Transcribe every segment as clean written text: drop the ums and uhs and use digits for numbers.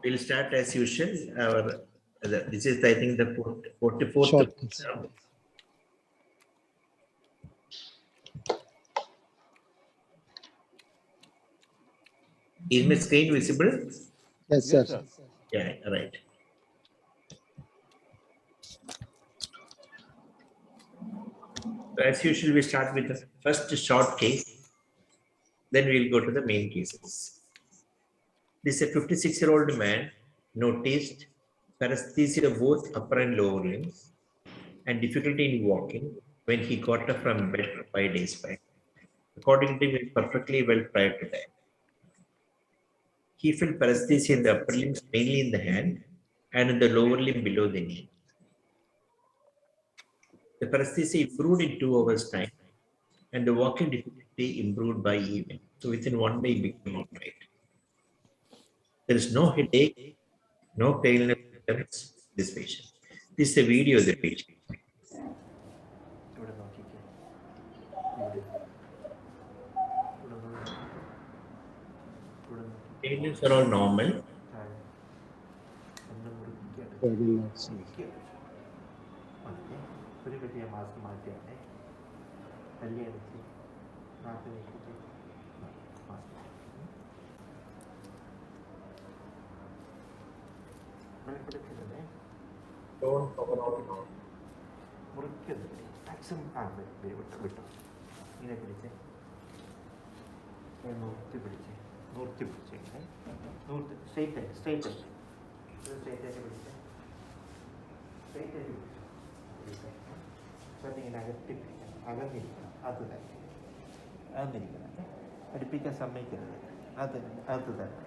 We'll start as usual. This is, I think, the 44th. Short. Is my screen visible? Yes, sir. Yeah, right. So as usual, we start with the first short case. Then we'll go to the main cases. This is a 56-year-old man noticed paresthesia of both upper and lower limbs and difficulty in walking when he got up from bed 5 days back. According to him, he was perfectly well prior to that. He felt paresthesia in the upper limbs, mainly in the hand, and in the lower limb below the knee. The paresthesia improved in 2 hours' time, and the walking difficulty improved by evening. So within 1 day, he became all right. There is no headache, no paleness symptoms. This patient. This is a video of the patient. Paleness are all normal. Don't cover all normal. അടുപ്പിക്കാൻ സമ്മതിക്കരുത് അത് തന്നെ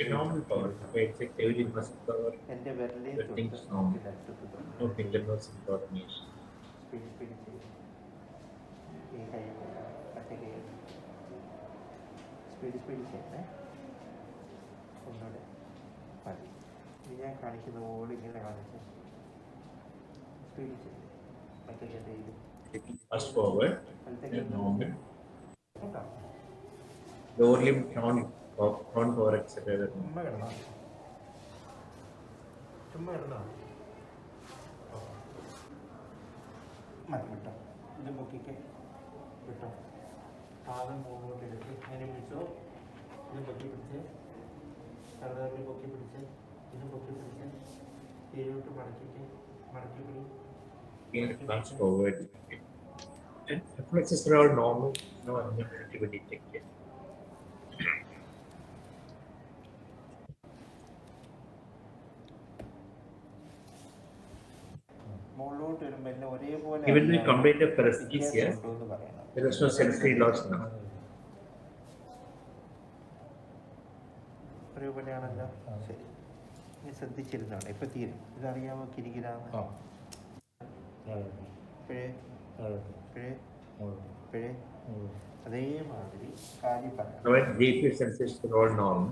A normal power, it's like every muscle power, എൻ്റെ വിരലേ everything's normal. No finger nose coordination. പിടിച്ച് ഈ കൈ കട്ട speed ചെയ്യണേ ഒന്നുകൂടെ മതി ഇത് ഞാൻ കാണിക്കുന്ന പോലെ ഇങ്ങനെ കാണിച്ച് സ്പീഡ് ചെയ്ത് മറ്റേ ചെയ്ത് Fast forward, normal. Lower limb down power, etc. ചുമ്മാ കിടന്നോ മതി വിട്ടോ ഇത് പൊക്കിക്ക് വിട്ടോ പാദം മുകളിലോട്ട് എടുത്ത് അതിനെ പിടിച്ചോ ഇത് പൊക്കി പിടിച്ച് കറുതാക്കി പൊക്കി പിടിച്ച് ഇത് പൊക്കി പിടിച്ച് കീഴോട്ട് മടക്കി പിടി Fast forward. And reflexes are all normal, no abnormality detected. മുകളിലോട്ട് വരുമ്പോൾ എല്ലാം ഒരേപോലെ Even though we complained of paresthesia, there is no sensory loss now. ഒരേപോലെയാണല്ലോ ശരി ഇനി ശ്രദ്ധിച്ചിരുന്നാണ് ഇപ്പം തീരും ഇതറിയാമോ കിരികിരാന്ന് ഇപ്പോഴേ അതേമാതിരി കാര്യം പറയാം Our GP sensations are all normal.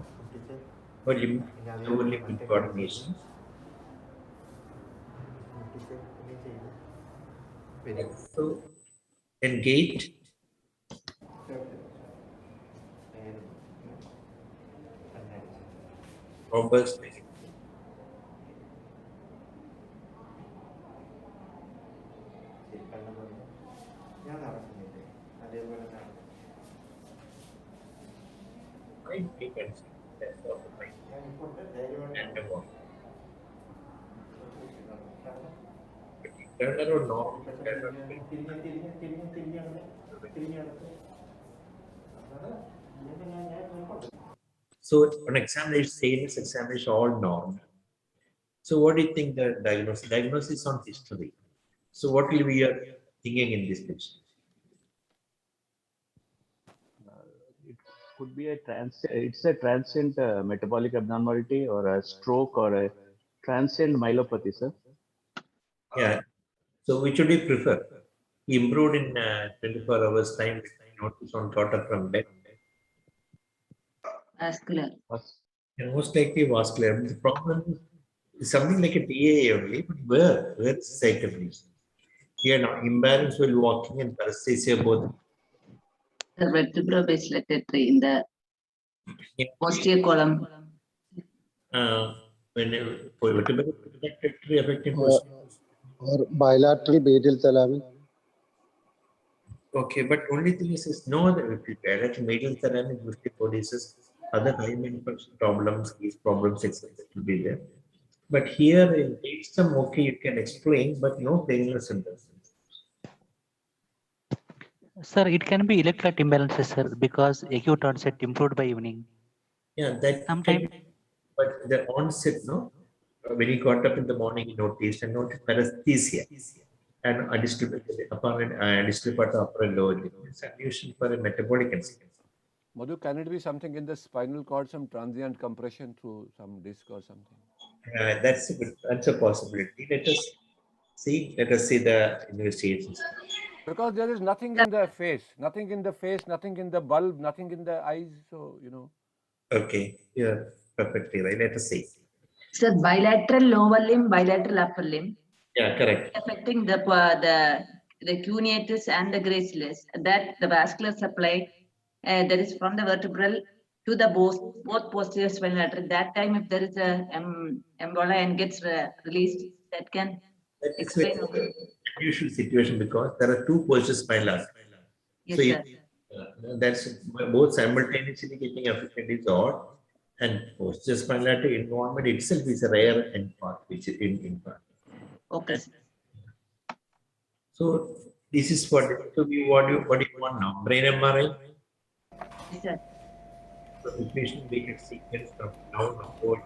Lower limb coordination. So, and gait. Robust. ഞാൻ നടക്കുന്നില്ലേ അതേപോലെ Mind frequency. That's all the mind. And the walk. Turn around normal. Turn around. So on examination, same examination, all normal. So what do you think the diagnosis? Diagnosis on history. So what will be your thinking in this patient? It could be it's a transient metabolic abnormality or a stroke or a transient myelopathy, sir. Yeah. So which would you prefer? He improved in 24 hours time. Notice on got up from bed. Vascular. And most likely vascular. The problem is something like a TAA only, but where? Where is the site of lesion? Here now, imbalance while walking and paresthesia both. The vertebrobasal territory in the posterior column. When vertebral trajectory affecting position. or bilateral medial thalamic. Okay, but only thing is no other bilateral medial thalamic hypothesis, other high problems, these problems, etc. will be there. But here in some okay, you can explain, but no clinical symptoms. Sir, it can be electrolyte imbalances, sir, because acute onset improved by evening. Yeah, that Sometime, can, but the onset, no, when he got up in the morning, he noticed paresthesia and distal part of upper and lower limb. It's unusual for a metabolic incident. Madhu, can it be something in the spinal cord, some transient compression through some disc or something? That's a possibility. Let us see the investigations. Because there is nothing in the face, nothing in the face, nothing in the bulb, nothing in the eyes. So, Okay, you're perfectly right. Let us see. Sir, bilateral lower limb, bilateral upper limb, Yeah, correct. affecting the cuneatus and the gracilis. That the vascular supply that is from the vertebral to the both posterior spinal artery. That time, if there is a emboli and gets released, that can That is explain. very unusual situation because there are two posterior spinal arteries. Yes, So sir. that's both simultaneously getting affected is odd, and posterior spinal artery involvement itself is a rare end part, which is in part. Okay, sir. So this is what. So what do you want now? Brain MRI. Yes, sir. So the patient we can sequence from down upward.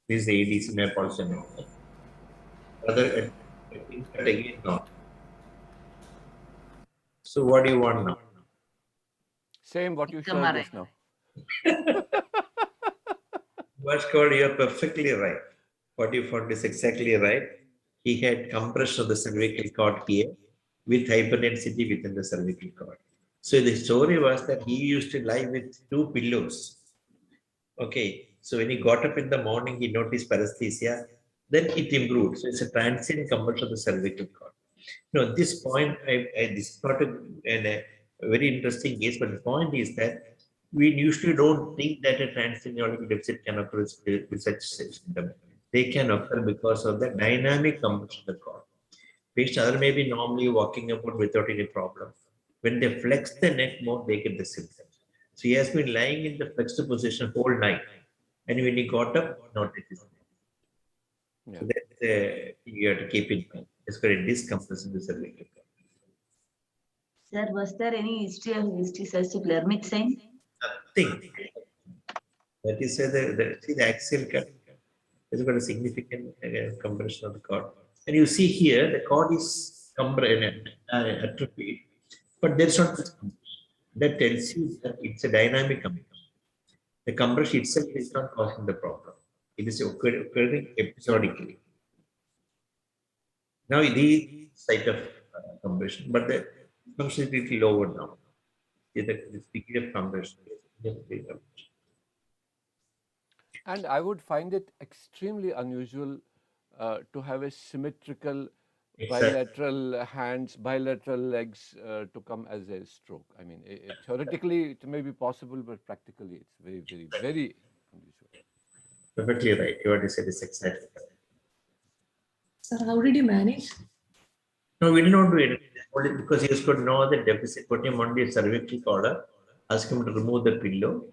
This is the ADC map also. Other again not. So what do you want now? same what you showed MRI. just now. Vasco, you are perfectly right. What you found is exactly right. He had compression of the cervical cord here with hyperdensity within the cervical cord. So the story was that he used to lie with two pillows. Okay, so when he got up in the morning, he noticed paresthesia. Then it improved. So it's a transient compression of the cervical cord. No, at this point, this is not a very interesting case, but the point is that we usually don't think that a transient neurological deficit can occur with such symptom. They can occur because of the dynamic compression of the cord. Patient may be normally walking about without any problem. When they flex the neck more, they get the symptoms. So he has been lying in the flexed position whole night, and when he got up, noticed this. Yeah. So that you have to keep in mind. It's got a discompression in the cervical cord. Sir, was there any history of Lermit sign? Nothing. That is the axial cut has got a significant compression of the cord. And you see here, the cord is atrophied, but there's not much compression. That tells you that it's a dynamic compression. The compression itself is not causing the problem. It is occurring episodically. Now, the site of compression, but the function is a little lower now. This degree of compression. And I would find it extremely unusual to have a symmetrical Exactly. bilateral hands, bilateral legs to come as a stroke. I mean, theoretically it may be possible, but practically it's very, very, very unusual. Perfectly right. What you said is exactly correct. Sir, how did you manage? No, we did not do it only because he has got no other deficit. Put him on the cervical collar, ask him to remove the pillow.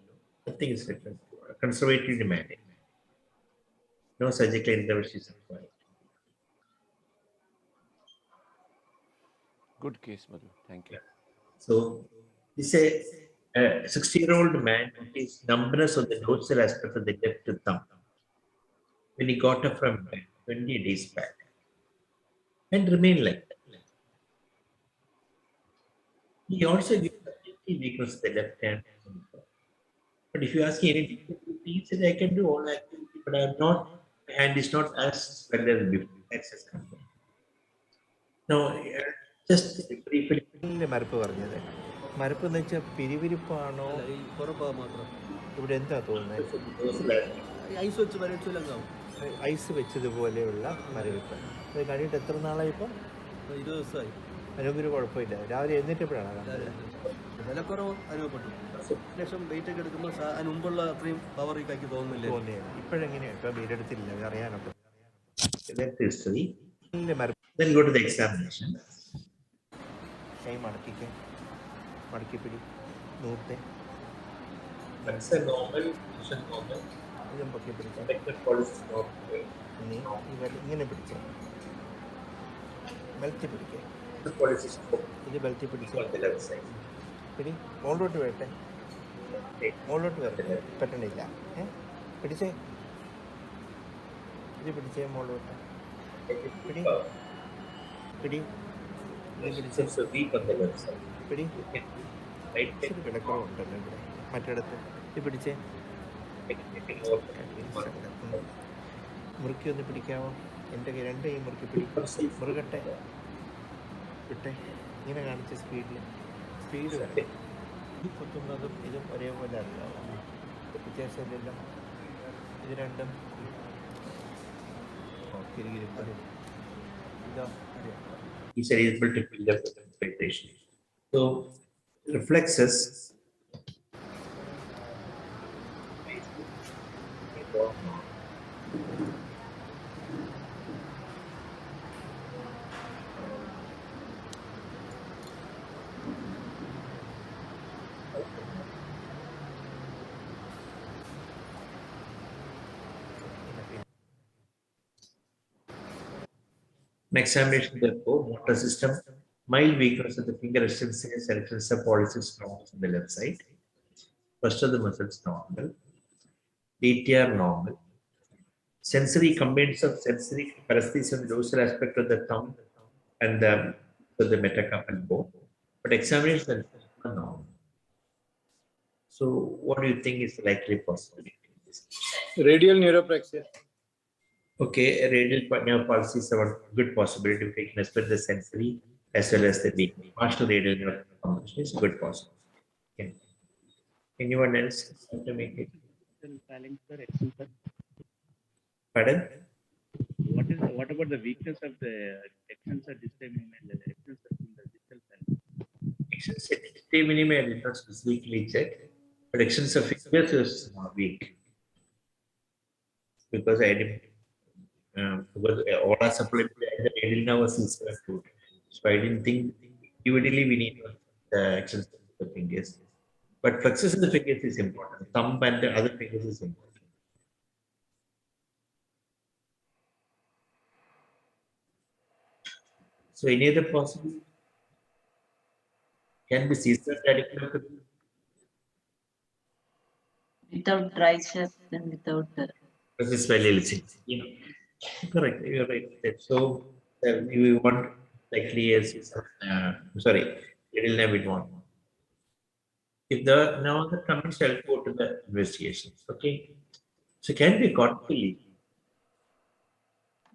Nothing is different. Conservative demanding. No surgical intervention is required. Good case, Madhu. Thank you. So, this is a 60-year-old man with his numbness of the dorsal aspect of the left thumb when he got up from bed 20 days back and remained like that. He also gives weakness of the left hand. But if you ask me any difficulty, he said I can do all activity, but I'm not, my hand is not as well as before. That's his concern. Now, just briefly. മരപ്പ് പറഞ്ഞത് മരപ്പ് എന്ന് വെച്ചാൽ പിരിവിരിപ്പാണോ ഇവിടെ എന്താ തോന്നുന്നത് ice വെച്ചതുപോലെയുള്ള മരവിപ്പ് അത് കഴിഞ്ഞിട്ട് എത്ര നാളായി ഇപ്പം 20 ദിവസമായി അനുപൊരു കുഴപ്പമില്ല. രാവിലെ എഴുന്നേറ്റപ്പോഴാണ് കാണുന്നത്. വിലക്കുറവ് അനുഭവപ്പെട്ടു. ശേഷം വെയിറ്റ് ഒക്കെ എടുക്കുമ്പോൾ അതിന് മുമ്പുള്ള അത്രയും പവർ ഈ കൈക്ക് തോന്നുന്നില്ല. തോന്നിയത് ഇപ്പോഴെങ്ങനെയാണ്? ഇപ്പം വെയിറ്റ് എടുത്തില്ല, അത് അറിയാനൊക്കെ. That's history. Then go to the examination. കൈ മടക്കിക്ക്, മടക്കി പിടി, നൂർത്തെ. That's a normal, normal. ഇതും പൊക്കി പിടിച്ച Expected policy normal. നീ ഇങ്ങനെ പിടിച്ചേ, ബെൽറ്റ് പിടിക്കേ. The policy is ഇത് ബെൽറ്റ് പിടിച്ച് on the left side. പിടി. മുകളിലോട്ട് വരട്ടെ, മുകളിലോട്ട് വരട്ടെ. പറ്റണില്ല. പിടിച്ചേ, ഇത് പിടിച്ചേ, മുകളിലോട്ട് പിടി, പിടി. ഇത് പിടിച്ചേ, So weak on the left side. പിടി. Right ഇച്ചിരി കിടക്കുറവുണ്ടല്ലോ ഇവിടെ. മറ്റിടത്ത് ഇത് പിടിച്ചേ. മുറുക്കി ഒന്ന് പിടിക്കാമോ? എൻ്റെ കൈ രണ്ട് കൈ മുറുക്കി പിടി. മുറുകട്ടെ, വിട്ടെ. ഇങ്ങനെ കാണിച്ച സ്പീഡ് വരട്ടെ. ഇത് കുത്തുന്നതും ഇതും ഒരേപോലെ അറിയാമോ? വ്യത്യാസമില്ലല്ലോ. ഇത് രണ്ടും കിരികിരിപ്പതും ഇതോ അറിയാം. Is able to build up the expectation. So reflexes. An examination, therefore, motor system, mild weakness of the finger extensors and extensor pollicis normal on the left side. First of the muscles normal, DTR normal. Sensory combines of sensory paresthesia on the dorsal aspect of the thumb and the metacarpal bone. But examination is normal. So, what do you think is the likely possibility? Radial neuropraxia. Okay, radial nerve palsy is a good possibility. We can expect the sensory as well as the weak. Partial radial nerve compression is a good possibility. Okay. Anyone else want to make it? Pardon? What about the weakness of the extensor distal minima and the extensor in the distal pelvis? Extensor distal minima I did not specifically check, but extensor fingers is weak because I didn't. Because all are supplied to the radial nervous system too. So I didn't think individually we need the extensor of the fingers. But flexus of the fingers is important. Thumb and the other fingers is important. So any other possible can be seizure radiculopathy? Without triceps and without This is very easy. Yeah. Correct, you're right. So we want likely as sorry, radial nerve we want. If the now the comments, I'll go to the investigations. Okay. So can be cortically.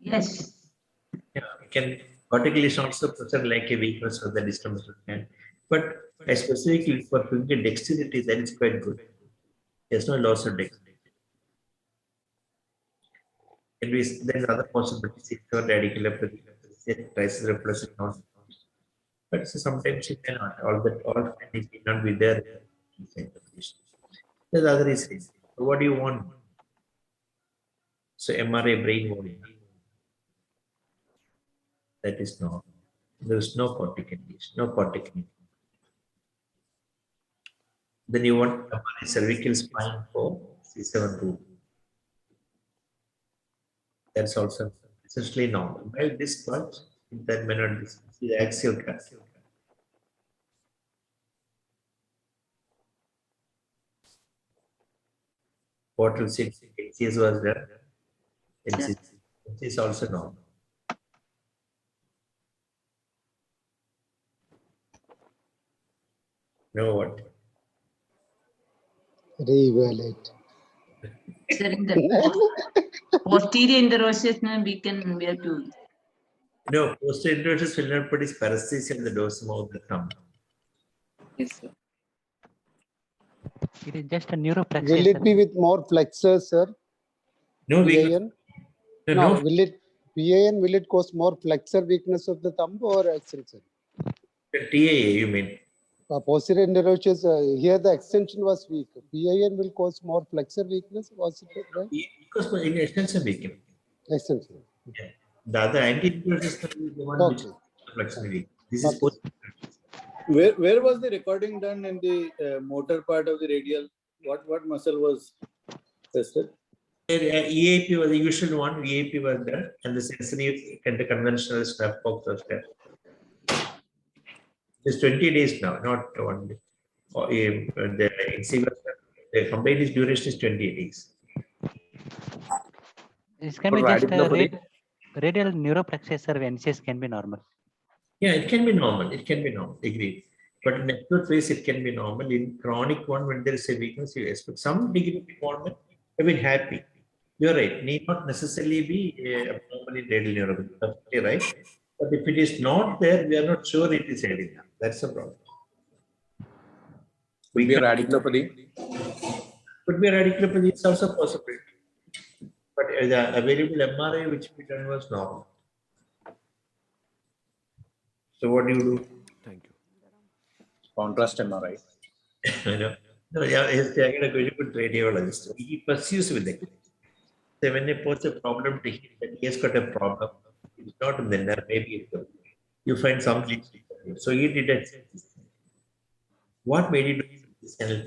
yes. Yeah, can cortically is also present like a weakness of the distal muscle hand. But specifically for finger dexterity, that is quite good. There's no loss of dexterity. And we then other possibilities if your radiculopathy, triceps not. But so sometimes it cannot. All findings may not be there. There's other reasons. So what do you want? So MRI brain volume. That is not. There is no cortical lesion, no cortical. Then you want MRI cervical spine for C7 root. That's also essentially normal. Well, this part, that may not be the axial cut. Portal 6, XCS was there. It is also normal. No what? Reevaluate. Sir, in the posterior interosseous nerve, we have to. No, posterior interosseous will not put his paresthesia in the dorsum of the thumb. Yes, sir. It is just a neuropraxia. Will it be with more flexors, sir? No, PAN? no. Will it PAN? Will it cause more flexor weakness of the thumb or extensor? TAA, you mean? Posterior interosseous, here the extension was weak. PIN will cause more flexor weakness. Was it right? Because in extension weakening. Extension. Yeah. The other anti-interosseous is the one which Okay. flexion weak. This is Okay. Where was the recording done in the motor part of the radial? What muscle was tested? EAP was the usual one. EAP was there, and the sensory and the conventional strap box was there. It's 20 days now, not 1 day. Or, the complete duration is 20 days. This can be just a radial neuroplexus or NCS can be normal. Yeah, it can be normal. It can be normal. Agreed. But in acute phase, it can be normal. In chronic one, when there is a weakness, you expect some degree of involvement. I mean, happy. You're right. Need not necessarily be abnormal in radial neuropathy. Absolutely right. But if it is not there, we are not sure it is radial. That's the problem. Could be a radiculopathy. Could be a radiculopathy. It's also possible. But the available MRI which we done was normal. So what do you do? Thank you. Contrast MRI. No, yeah, I got a very good radiologist. He pursues with it. So when they pose a problem to him, that he has got a problem, it's not in the nerve, maybe it's you find something. So he did it. What made it do this channel?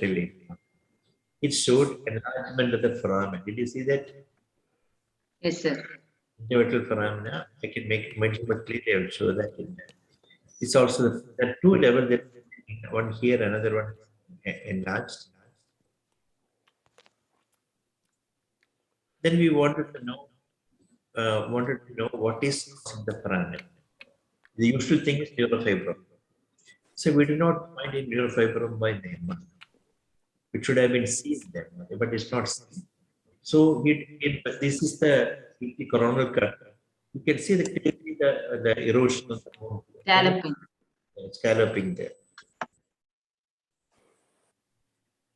It showed enlargement of the foramen. Did you see that? Yes, sir. Individual foramina. I can make it much more clear. I will show that in there. It's also the two levels. One here, another one enlarged. Then we wanted to know what is the foramen. The usual thing is neurofibroma. So we do not find a neurofibroma by name. It should have been seen there, but it's not seen. So this is the coronal cut. You can see the erosion of the bone. Scalloping there.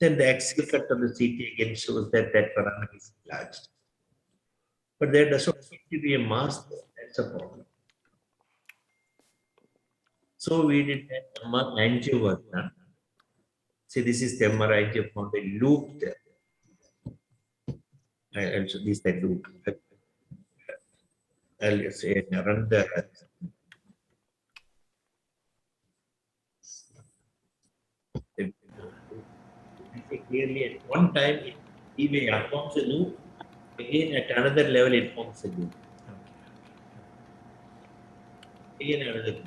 Then the axial cut of the CT again shows that foramen is enlarged. But there does not seem to be a mass there. That's a problem. So we did that angio was done. See, this is the MRI angio found a loop there. And so this is the loop. I'll say run the clearly at one time it forms a loop, again at another level it forms a loop. Again another loop.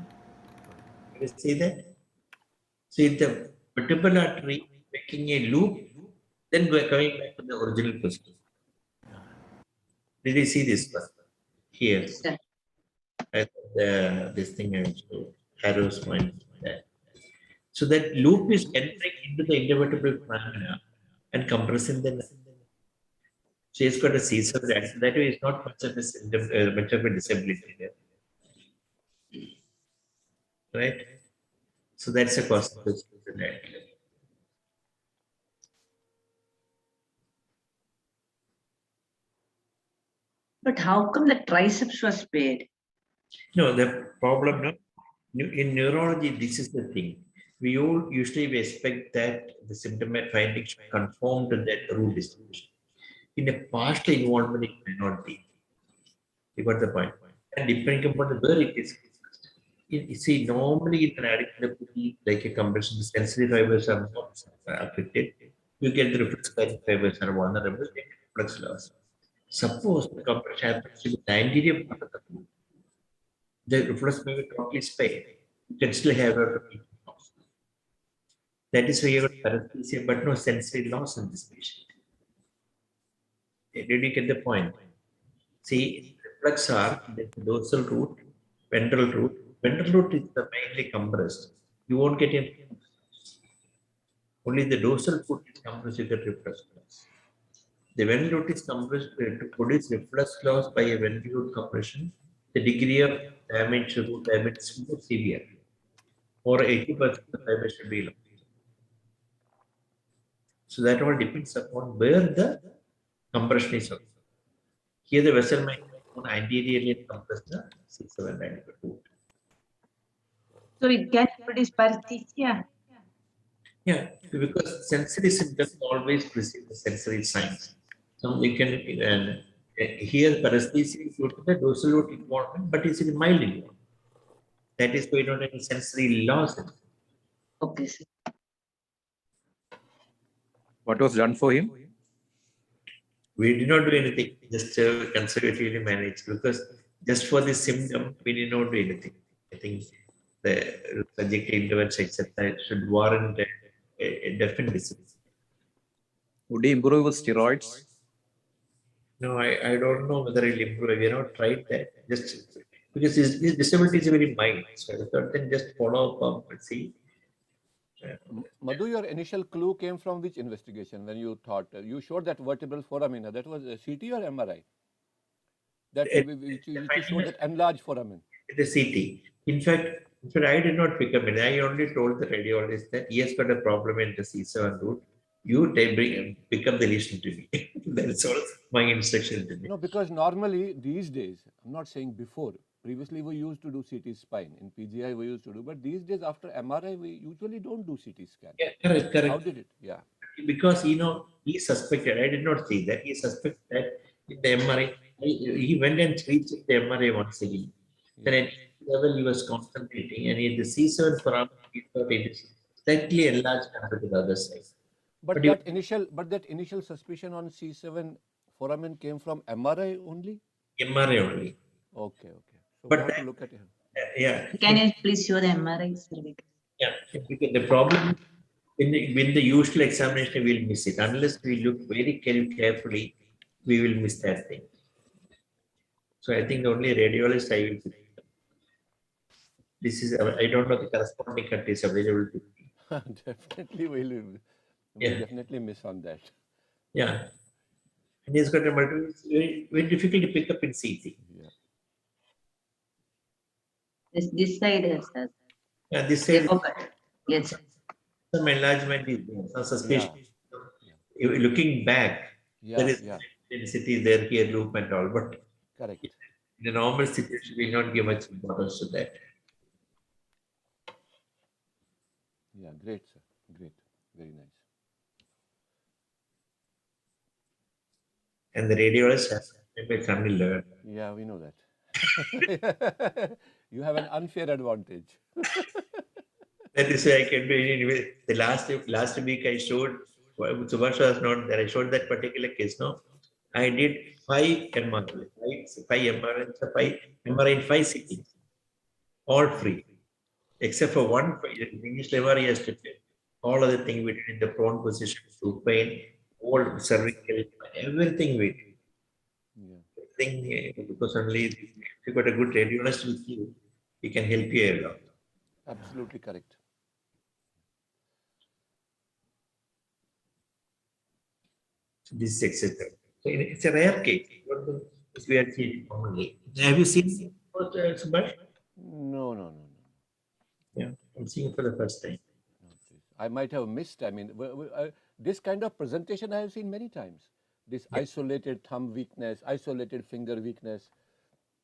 You see that? See the vertebral artery making a loop, then we're coming back to the original position. Did you see this one? Here. This thing I showed, arrows pointing that. So that loop is entering into the intervertebral foramina and compressing the nerve. So it's got a seizure. That way, it's not much of a symptom, much of a disability there. Right? So that's a consequence of that. But how come the triceps was spared? No, the problem in neurology, this is the thing. We all usually expect that the symptom findings should conform to that root distribution. In a partial involvement, it may not be. You got the point. And depending upon where it is. You see, normally in radiculopathy, like a compression, the sensory fibers are not affected. You get the reflex fibers are vulnerable, reflex loss. Suppose the compression happens to be the anterior part of the foot. The reflex may be totally spared. You can still have a loss. That is why you have paresthesia, but no sensory loss in this patient. Did you get the point? See, reflex arc, the dorsal root, ventral root. Ventral root is the mainly compressed. You won't get any. Only the dorsal root is compressed with the reflex loss. The ventral root is compressed to produce reflex loss by a ventral root compression. The degree of damage to root damage is more severe. Or 80% of the fiber should be low. So that all depends upon where the compression is. Here the vessel might anteriorly compress the C7 root. So it can produce paresthesia. Yeah, because sensory symptoms always precede the sensory signs. So we can here paresthesia is due to the dorsal root involvement, but it's a mild involvement. That is why we don't have any sensory loss. Okay, sir. What was done for him? We did not do anything, just conservatively managed because just for the symptom, we did not do anything. I think the surgical intervention, etc., should warrant a definite disease. Would he improve with steroids? No, I don't know whether it'll improve. We have not tried that. Just because his disability is very mild. So I thought then just follow up and see. Madhu, your initial clue came from which investigation when you thought you showed that vertebral foramina? That was a CT or MRI? That which you showed that enlarged foramen. The CT. In fact, I did not pick up it. I only told the radiologist that he has got a problem in the C7 root. You pick up the lesion to me. That's all my instruction to me. No, because normally these days, I'm not saying before. Previously, we used to do CT spine. In PGI, we used to do. But these days, after MRI, we usually don't do CT scan. Yeah, correct. How did it? Yeah. Because, he suspected, I did not see that, he suspected that in the MRI, he went and rechecked the MRI once again. Then at level he was concentrating, and in the C7 parameter, he thought it is slightly enlarged compared to the other side. But that initial suspicion on C7 foramen came from MRI only? MRI only. Okay. So But we have to look at it. Yeah. Can you please show the MRI cervical? Yeah, because the problem when the usual examination we'll miss it. Unless we look very carefully, we will miss that thing. So I think the only radiologist I will. This is I don't know the corresponding countries available to me. Definitely we'll definitely miss on that. Yeah. And he's got a multiple, it's very difficult to pick up in CT. Yeah. This side has that. Yeah, this side. Yes. Some enlargement is there, some suspicion. Looking back, there is density there, here, loop and all, but correct. In a normal situation, we will not give much importance to that. Yeah, great, sir. Great. Very nice. And the radiologist has maybe family learn. Yeah, we know that. You have an unfair advantage. That is why I can do it anyway. The last week I showed, Subhash was not there. I showed that particular case. No, I did 5 MRI, 5 MRI in 5 sittings, all free, except for one. English MRI has to pay. All other things we did in the prone position, supine, all cervical, everything we did. Yeah. Because only if you got a good radiologist with you, he can help you a lot. Absolutely correct. So this is etc. So it's a rare case. We are seeing commonly. Have you seen it, Subhash? No. Yeah, I'm seeing it for the first time. I might have missed. I mean, this kind of presentation I have seen many times. This isolated thumb weakness, isolated finger weakness.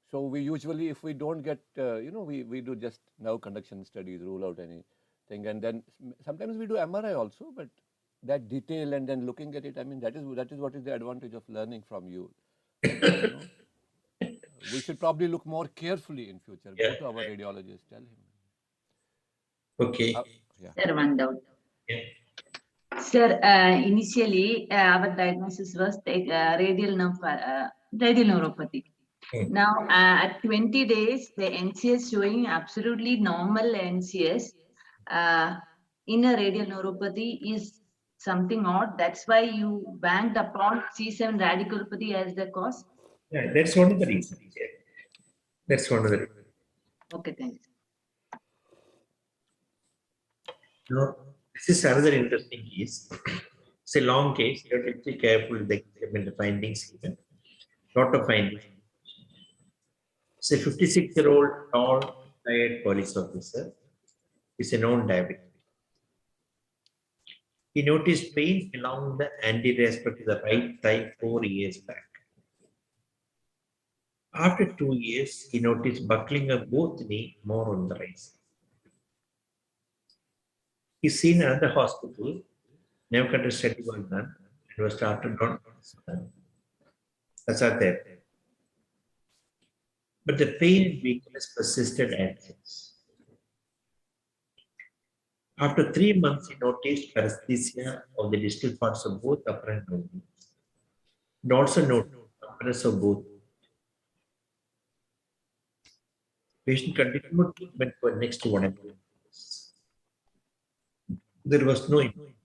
So we usually, if we don't get, we do just nerve conduction studies, rule out anything, and then sometimes we do MRI also. But that detail and then looking at it, I mean, that is what is the advantage of learning from you. We should probably look more carefully in future. Go to our radiologist, tell him. Okay. Sir, one doubt. Yeah. Sir, initially our diagnosis was radial neuropathy. Now, at 20 days, the NCS showing absolutely normal NCS in a radial neuropathy is something odd. That's why you banked upon C7 radiculopathy as the cause. Yeah, that's one of the reasons. Yeah. That's one of the reasons. Okay, thanks. Now, this is another interesting case. It's a long case. You have to be careful with the findings. Lot of findings. It's a 56-year-old tall, retired police officer. He's a known diabetic. He noticed pain along the anterior aspect of the right thigh 4 years back. After 2 years, he noticed buckling of both knee more on the right side. He's seen another hospital, never conducted study was done, and was started on that's out there. But the pain and weakness persisted and since. After 3 months, he noticed paresthesia of the distal parts of both upper and lower limbs. And also noted numbness of both. Patient continued treatment for next 1.5 years. There was no improvement.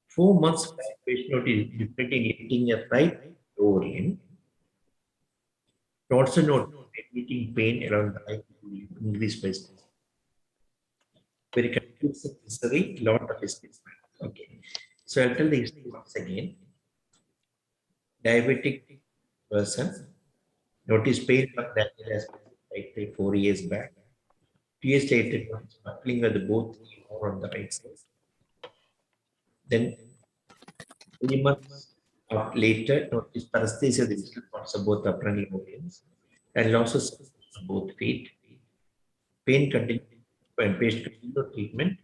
4 months back, patient noticed difficulty in lifting a right lower limb. Also noted eating pain around the eye increased by stress. Very confusing history, lot of history. Okay. So I'll tell the history once again. Diabetic person noticed pain from that like 4 years back. 2 years later, buckling of the both knee more on the right side. Then 3 months later, noticed paresthesia of the distal parts of both upper and lower limbs and losses of both feet. Pain continued and patient continued treatment.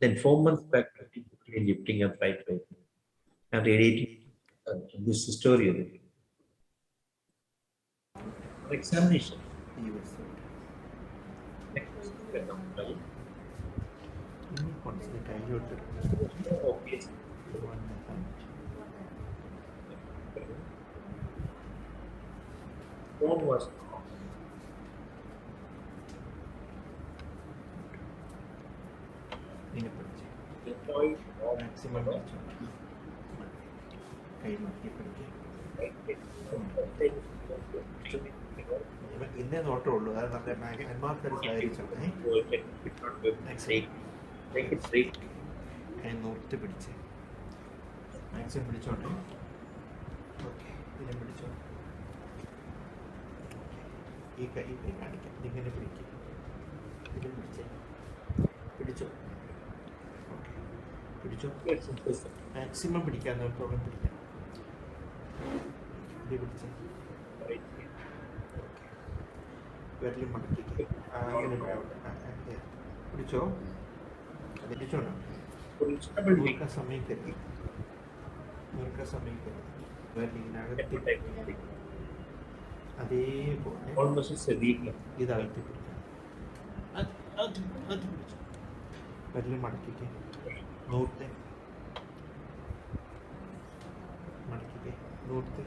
Then 4 months back, lifting up right leg and radiating. This is the story of it. For examination. Okay. Bone was deployed maximum ഇന്നേ നോട്ടമുള്ളൂ അത് നല്ല അന്മാർക്കൊരു സഹകരിച്ചോളേ കൈ north പിടിച്ച് maximum പിടിച്ചോട്ടെ okay ഇതിനെ പിടിച്ചോ ഈ കൈ കാണിക്കാം ഇതിങ്ങനെ പിടിക്കും ഇതിൽ പിടിച്ചേ പിടിച്ചോ ഓക്കെ പിടിച്ചോ മാക്സിമം പിടിക്കാൻ നോക്കോളം പിടിക്കാം ഇത് പിടിച്ചേ വിരലും മടക്കിക്ക് അങ്ങനെ പിടിച്ചോ അത് പിടിച്ചോണോ നൂർക്ക സമയക്കരുത് നൂർക്ക സമയക്കരുത് വിരലിനകത്ത് അതേപോലെ ഇതകത്ത് പിടിക്കാം അത് പിടിച്ചു വിരലും മടക്കിക്ക് നൂർത്തെ മടക്കിക്ക് നൂർത്തെ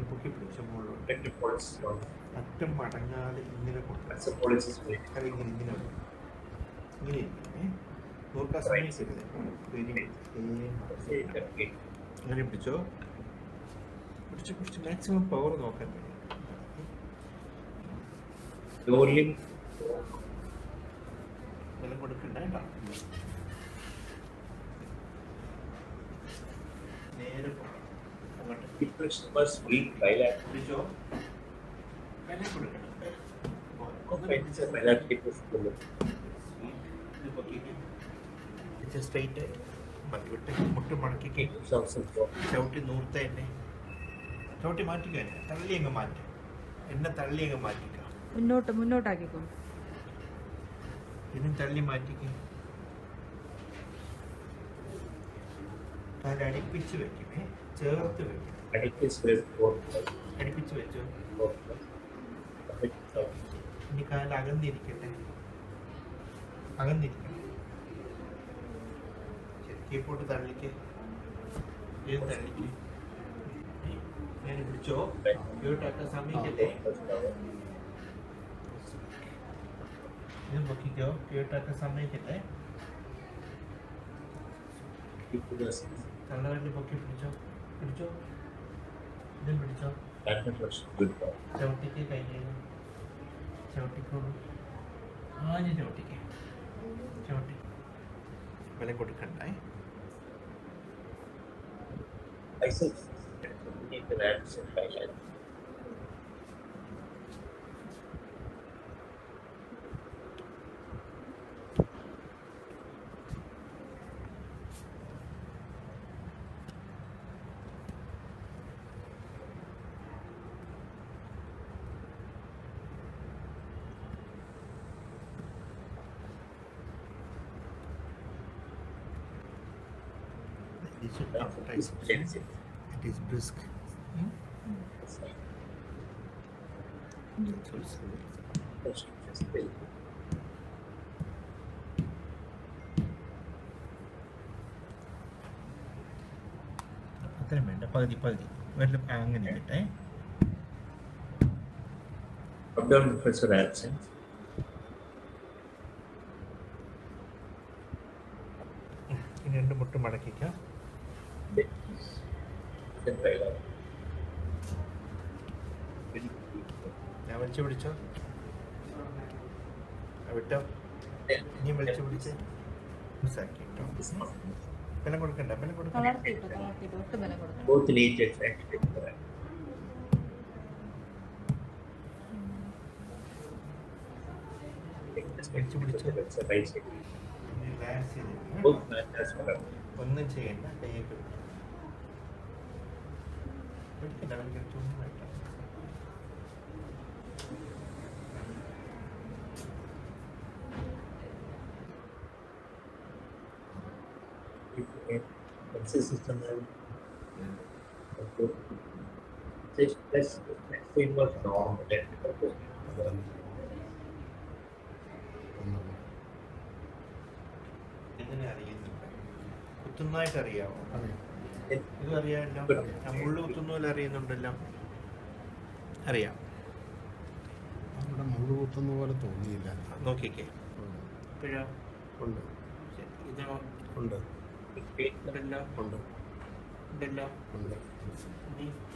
പൊക്കി പിടിച്ച മുകളിലോട്ട് അറ്റം മടങ്ങാതെ ഇങ്ങനെ കൊടുക്കാം ഇങ്ങനെ ഇങ്ങനെ ഇങ്ങനെ ഇരിക്കണേ നോക്കാൻ സമയത്ത് അങ്ങനെ പിടിച്ചോ പിടിച്ച് പിടിച്ച് മാക്സിമം പവർ നോക്കാൻ വേണ്ടി വെള്ളം കൊടുക്കണ്ട കേട്ടോ നേരെ was weak bilateral. പിടിച്ചോ വില കൊടുക്കണം സ്ട്രൈറ്റ് വിട്ട് മുട്ട് മടക്കി ചവിട്ടി നൂർത്ത എന്നെ ചവിട്ടി മാറ്റിക്കോ എന്നെ തള്ളി അങ്ങ് മാറ്റും എന്നെ തള്ളി അങ്ങ് മാറ്റിക്കോ മുന്നോട്ടാക്കിക്കോ ഇതും തള്ളി മാറ്റിക്കോ കാല് അടുപ്പിച്ച് വെക്കണേ ചേർത്ത് വെക്കണം അടുപ്പിച്ച് വെച്ചോ ഇനി കാല് അകന്നിരിക്കട്ടെ അകന്നിരിക്കട്ടെ കീപ്പോട്ട് തള്ളിക്ക് ഏത് തള്ളിക്ക് ഞാൻ പിടിച്ചോ ഇവിട്ടാക്കാൻ സമയക്കല്ലേ ഇത് പൊക്കിക്കോ ഇവിട്ടാക്കാൻ സമയക്കല്ലേ തള്ളവരിൽ പൊക്കി പിടിച്ചോ പിടിച്ചോ ഇതും പിടിച്ചോ ചവിട്ടിക്ക് കൈ ചവിട്ടിക്കോളൂ ആഞ്ഞ് ചവിട്ടിക്ക് ചവിട്ടി വില കൊടുക്കണ്ടേ triceps. It is brisk. അത്രയും വേണ്ട, പകുതി വല്ല അങ്ങനെ ഇരിക്കട്ടെ. Abdominal pressure absent. ഇനി 2 മുട്ട് മടക്കിക്കാം. ഞാൻ വലിച്ചു പിടിച്ചോ, വിട്ടോ, ഇനി വലിച്ചു പിടിച്ച് മിസ്സാക്കിട്ടോ. ബലം കൊടുക്കണ്ട, ബലം കൊടുക്കണ്ട. Both knees activate. വലിച്ചു പിടിച്ചോ. Right side. റിലാക്സ് ചെയ്തിട്ട് Both mantras are ഒന്നും ചെയ്യണ്ട, കൈയൊക്കെ പിടിക്കണ്ട, ഒന്നും വേണ്ട. system. This was normal. ഇതിനെ അറിയുന്നുണ്ട്, കുത്തുന്നതായിട്ട് അറിയാമോ? ഇത് അറിയാമല്ലോ, ഞാൻ മുള്ളു കുത്തുന്ന പോലെ അറിയുന്നുണ്ടല്ലോ, അറിയാം. അവിടെ മുള്ളു കുത്തുന്ന പോലെ തോന്നിയില്ല. നോക്കിക്കേ, ഇപ്പോഴോ ഉണ്ട്, ഇതോ ഉണ്ട്, ഉണ്ടല്ലോ, ഉണ്ട്, ഉണ്ടല്ലോ. ഉണ്ട്.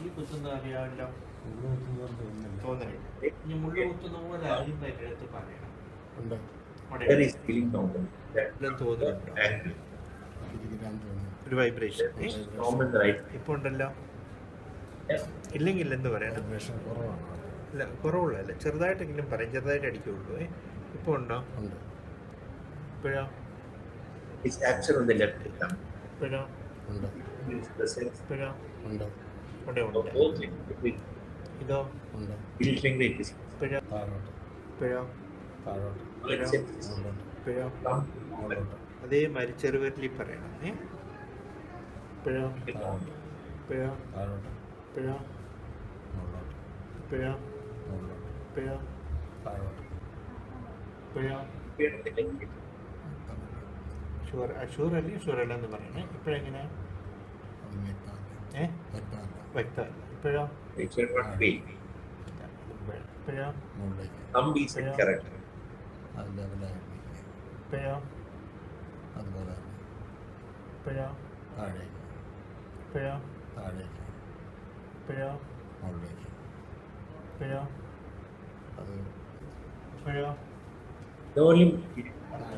ഈ കുത്തുന്നത് അറിയാമല്ലോ, മുള്ളു കുത്തുന്ന പോലെ തോന്നുന്നില്ല. തോന്നലുണ്ട്. ഇനി മുള്ളു കുത്തുന്ന പോലെ അറിയുന്നതിൻ്റെ അടുത്ത് പറയണം. ഉണ്ട്. There is feeling normal. തോന്നുന്നുണ്ടോ? ഇരിക്കാൻ തോന്നുന്നു. ഒരു വൈബ്രേഷൻ Normal, right? ഇപ്പൊ ഉണ്ടല്ലോ. ഇല്ലെങ്കിൽ എന്ത് പറയണം? വൈബ്രേഷൻ കുറവാണ്. ഇല്ല, കുറവുള്ളതല്ല, ചെറുതായിട്ടെങ്കിലും പറയും, ചെറുതായിട്ട് അടിക്കുള്ളൂ. ഇപ്പൊ ഉണ്ടോ? ഉണ്ട്. ഇപ്പോഴോ? It's action on the left thumb. ഇപ്പോഴോ? ഉണ്ട്. ഇപ്പോഴോ? ഉണ്ട്. ഉണ്ട്, ഉണ്ട്. Both leg. ഇതോ? ഉണ്ട്. Middle finger it is. ഇപ്പോഴോ? താഴോട്ട്, ഇപ്പോഴോ? താഴോട്ട്, ഇപ്പോഴോ? ഉണ്ട്, ഇപ്പോഴോ? Thumb. മുകളിലോട്ട്, അതേമാതിരി ചെറുവിരലിൽ പറയണം. ഇപ്പോഴോ? താഴോട്ട്, ഇപ്പോഴോ? താഴോട്ട്, ഇപ്പോഴോ? മുകളിലോട്ട്, ഇപ്പോഴോ? മുകളിലോട്ട്, ഇപ്പോഴോ? താഴോട്ട്. ഇപ്പോഴോ? ഷുവർ, ഷുവർ അല്ലേ, ഷുവർ അല്ല എന്ന് പറയണേ. ഇപ്പോഴെങ്ങനെ? അത് വ്യക്തമല്ല. വ്യക്തമല്ല. വ്യക്തമല്ല. ഇപ്പോഴോ? It should not be. ഇപ്പോഴോ? മുകളിലേക്ക്, Thumb is correct. അത് ലെവലായിട്ട് ഇപ്പോഴോ? അതുപോലെ തന്നെ ഇപ്പോഴോ? താഴേക്ക്, ഇപ്പോഴോ? താഴേക്ക്, ഇപ്പോഴോ? മുകളിലേക്ക്. ഇപ്പോഴോ? അത് ഇപ്പോഴോ? The only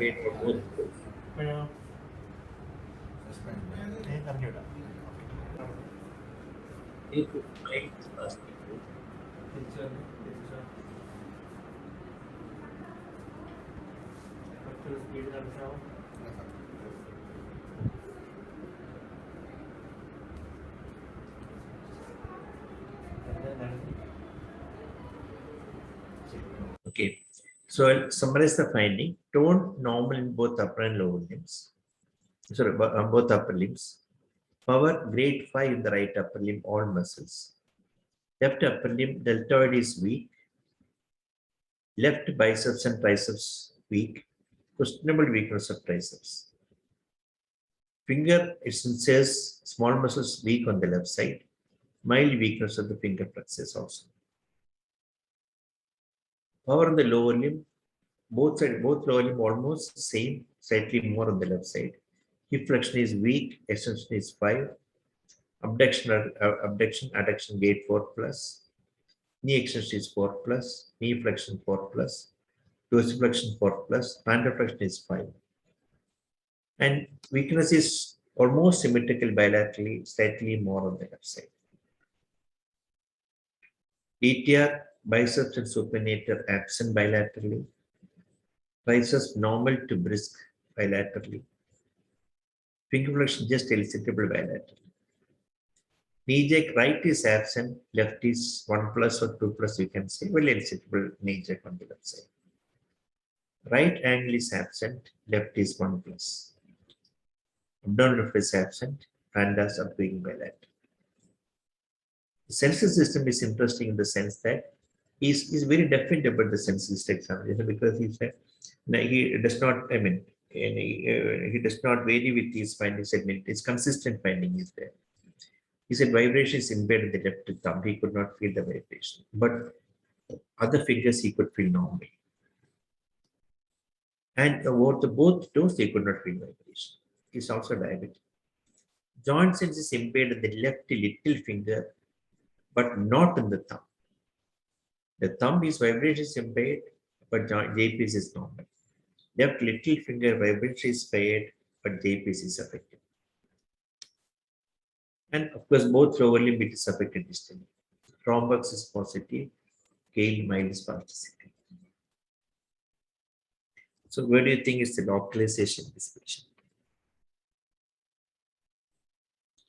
wait for both. ഇപ്പോഴോ? അറിഞ്ഞൂടാ. If you find asking തിരിച്ചോ, തിരിച്ചോ. കുറച്ച് speed നടക്കാവോ? Okay, so I'll summarize the finding. Tone normal in both upper and lower limbs. Sorry, both upper limbs. Power grade 5 in the right upper limb, all muscles. Left upper limb deltoid is weak. Left biceps and triceps weak. Questionable weakness of triceps. Finger incisors, small muscles weak on the left side. Mild weakness of the finger flexors also. Power on the lower limb, both lower limb almost same, slightly more on the left side. Hip flexion is weak, extension is 5. Abduction, adduction gate 4+. Knee extension is 4+. Knee flexion 4+. Dorsiflexion 4+. Plantar flexion is 5. And weakness is almost symmetrical bilaterally, slightly more on the left side. DTR, biceps and supinator absent bilaterally. Triceps normal to brisk bilaterally. Finger flexion just elicitable bilaterally. Knee jack right is absent, left is 1+ or 2+, you can say, well elicitable knee jack on the left side. Right angle is absent, left is 1+. Abdominal is absent, pandas are doing by that. The census system is interesting in the sense that he's very definite about the census examination because he said he does not, I mean, he does not vary with his findings. I mean, his consistent finding is there. He said vibration is impaired in the left thumb. He could not feel the vibration, but other fingers he could feel normally. And about the both toes, they could not feel vibration. He's also diabetic. Joint sense is impaired in the left little finger, but not in the thumb. The thumb is vibration is impaired, but JPS is normal. Left little finger vibration is impaired, but JPS is affected. And of course, both lower limb is affected distally. Thrombus is positive, Gale mild is participating. So where do you think is the localization of this patient?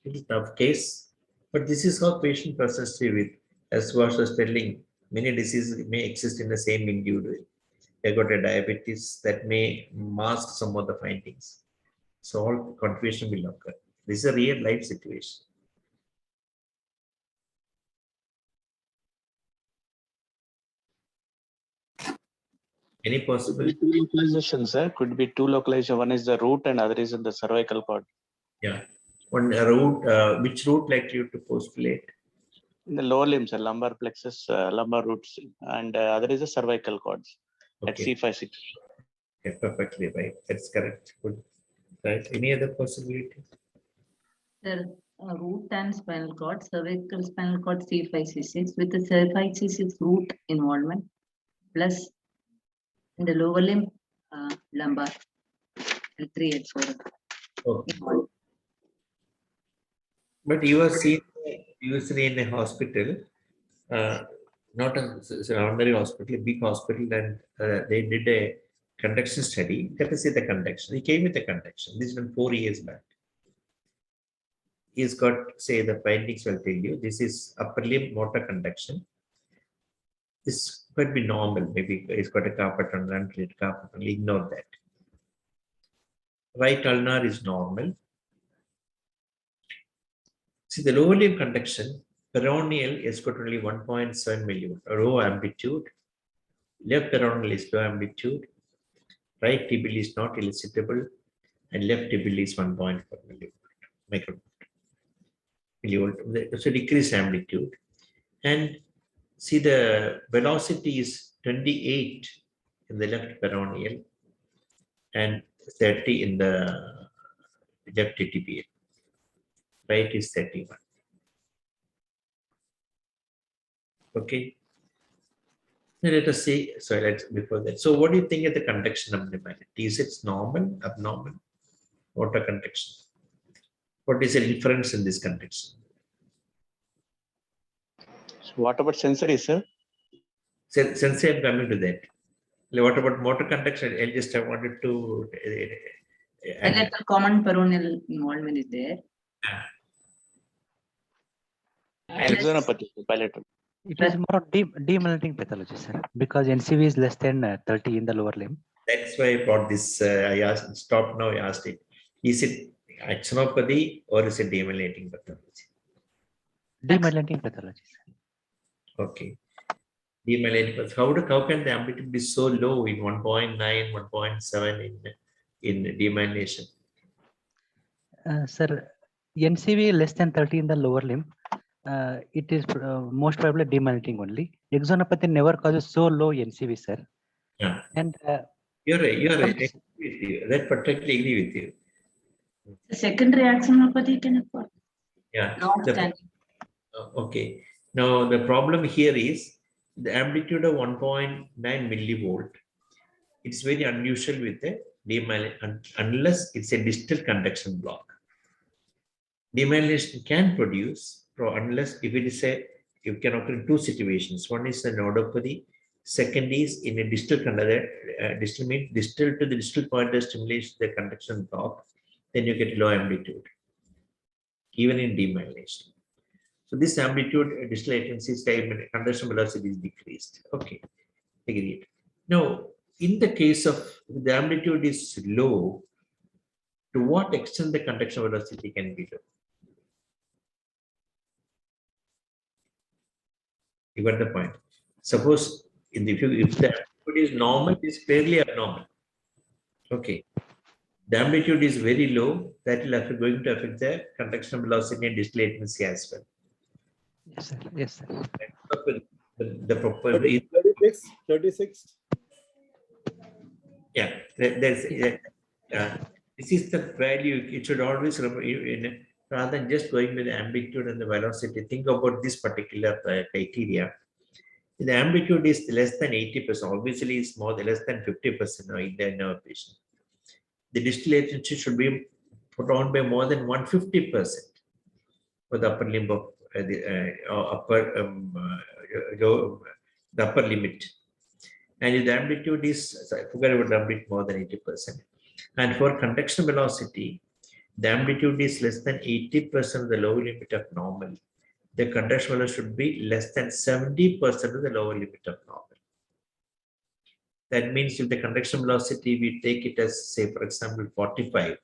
It's a tough case, but this is how patient persons live with. As Vash was telling, many diseases may exist in the same individual. They got a diabetes that may mask some of the findings. So all confusion will occur. This is a real life situation. Any possible? Two localizations, sir. Could be two localization. One is the root and other is in the cervical cord. Yeah. One root, which root like you to postulate? In the lower limbs, lumbar plexus, lumbar roots, and other is the cervical cords at Okay. C5-6. Okay, perfectly right. That's correct. Good. Right. Any other possibility? The root and spinal cord, cervical spinal cord C5-C6 with the C5-C6 root involvement plus in the lower limb lumbar L3H4. Okay. But you are seen usually in a hospital, not an ordinary hospital, a big hospital, and they did a conduction study. Let us see the conduction. He came with the conduction. This is from 4 years back. He's got, say, the findings will tell you. This is upper limb motor conduction. This could be normal. Maybe he's got a carpet tunnel, untreated carpet tunnel. Ignore that. Right ulnar is normal. See, the lower limb conduction, peroneal has got only 1.7 millivolt, low amplitude. Left peroneal is low amplitude. Right tibial is not elicitable. And left tibial is 1.4 millivolt. So decreased amplitude. And see, the velocity is 28 in the left peroneal and 30 in the left tibial. Right is 31. Okay. Now let us see. So let's before that. So what do you think of the conduction abnormality? Is it normal, abnormal, motor conduction? What is the difference in this conduction? So what about sensory, sir? Since I'm coming to that. What about motor conduction? I just wanted to. The common peroneal involvement is there. Axonopathy, bilateral. It is more demyelinating pathology, sir, because NCV is less than 30 in the lower limb. That's why I brought this. I asked, stop now. I asked it. Is it axonopathy or is it demyelinating pathology? Demyelinating pathology, sir. Okay. Demyelinating pathology. How can the amplitude be so low in 1.9, 1.7 in demyelination? Sir, NCV less than 30 in the lower limb. It is most probably demyelinating only. Axonopathy never causes so low NCV, sir. Yeah. And you're right. You're right. I agree with you. That particularly agree with you. The secondary axonopathy can occur. Yeah. Okay. Now the problem here is the amplitude of 1.9 millivolt. It's very unusual with the demyelination unless it's a distal conduction block. Demyelination can produce unless if it is it can occur in two situations. One is the nodopathy. Second is in a distal distal means distal to the distal point of stimulation the conduction block. Then you get low amplitude, even in demyelination. So this amplitude distal latency conduction velocity is decreased. Okay, agreed. Now, in the case of the amplitude is low, to what extent the conduction velocity can be low? You got the point. Suppose if the amplitude is normal, it is clearly abnormal. Okay. The amplitude is very low, that will going to affect the conduction velocity and distal latency as well. Yes, sir. Yes, sir. The proper 36. Yeah, this is the value. It should always rather than just going with the amplitude and the velocity. Think about this particular criteria. If the amplitude is less than 80%, obviously it's less than 50% in our patient. The distal latency should be put on by more than 150% for the upper limb of the upper limit. And if the amplitude is, I forgot about the amplitude, more than 80%. And for conduction velocity, the amplitude is less than 80% of the lower limit of normal. The conduction velocity should be less than 70% of the lower limit of normal. That means if the conduction velocity, we take it as, say, for example, 45,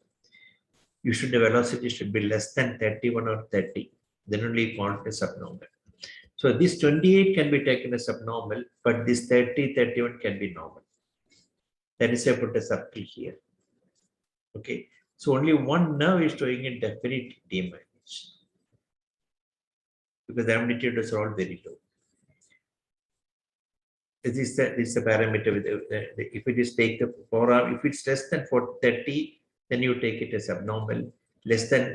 the velocity should be less than 31 or 30. Then only count as abnormal. So this 28 can be taken as abnormal, but this 30, 31 can be normal. That is why I put a circle here. Okay. So only one nerve is showing a definite demyelination, because the amplitudes are all very low. This is the parameter. If it is take the 4 hour, if it's less than 30, then you take it as abnormal.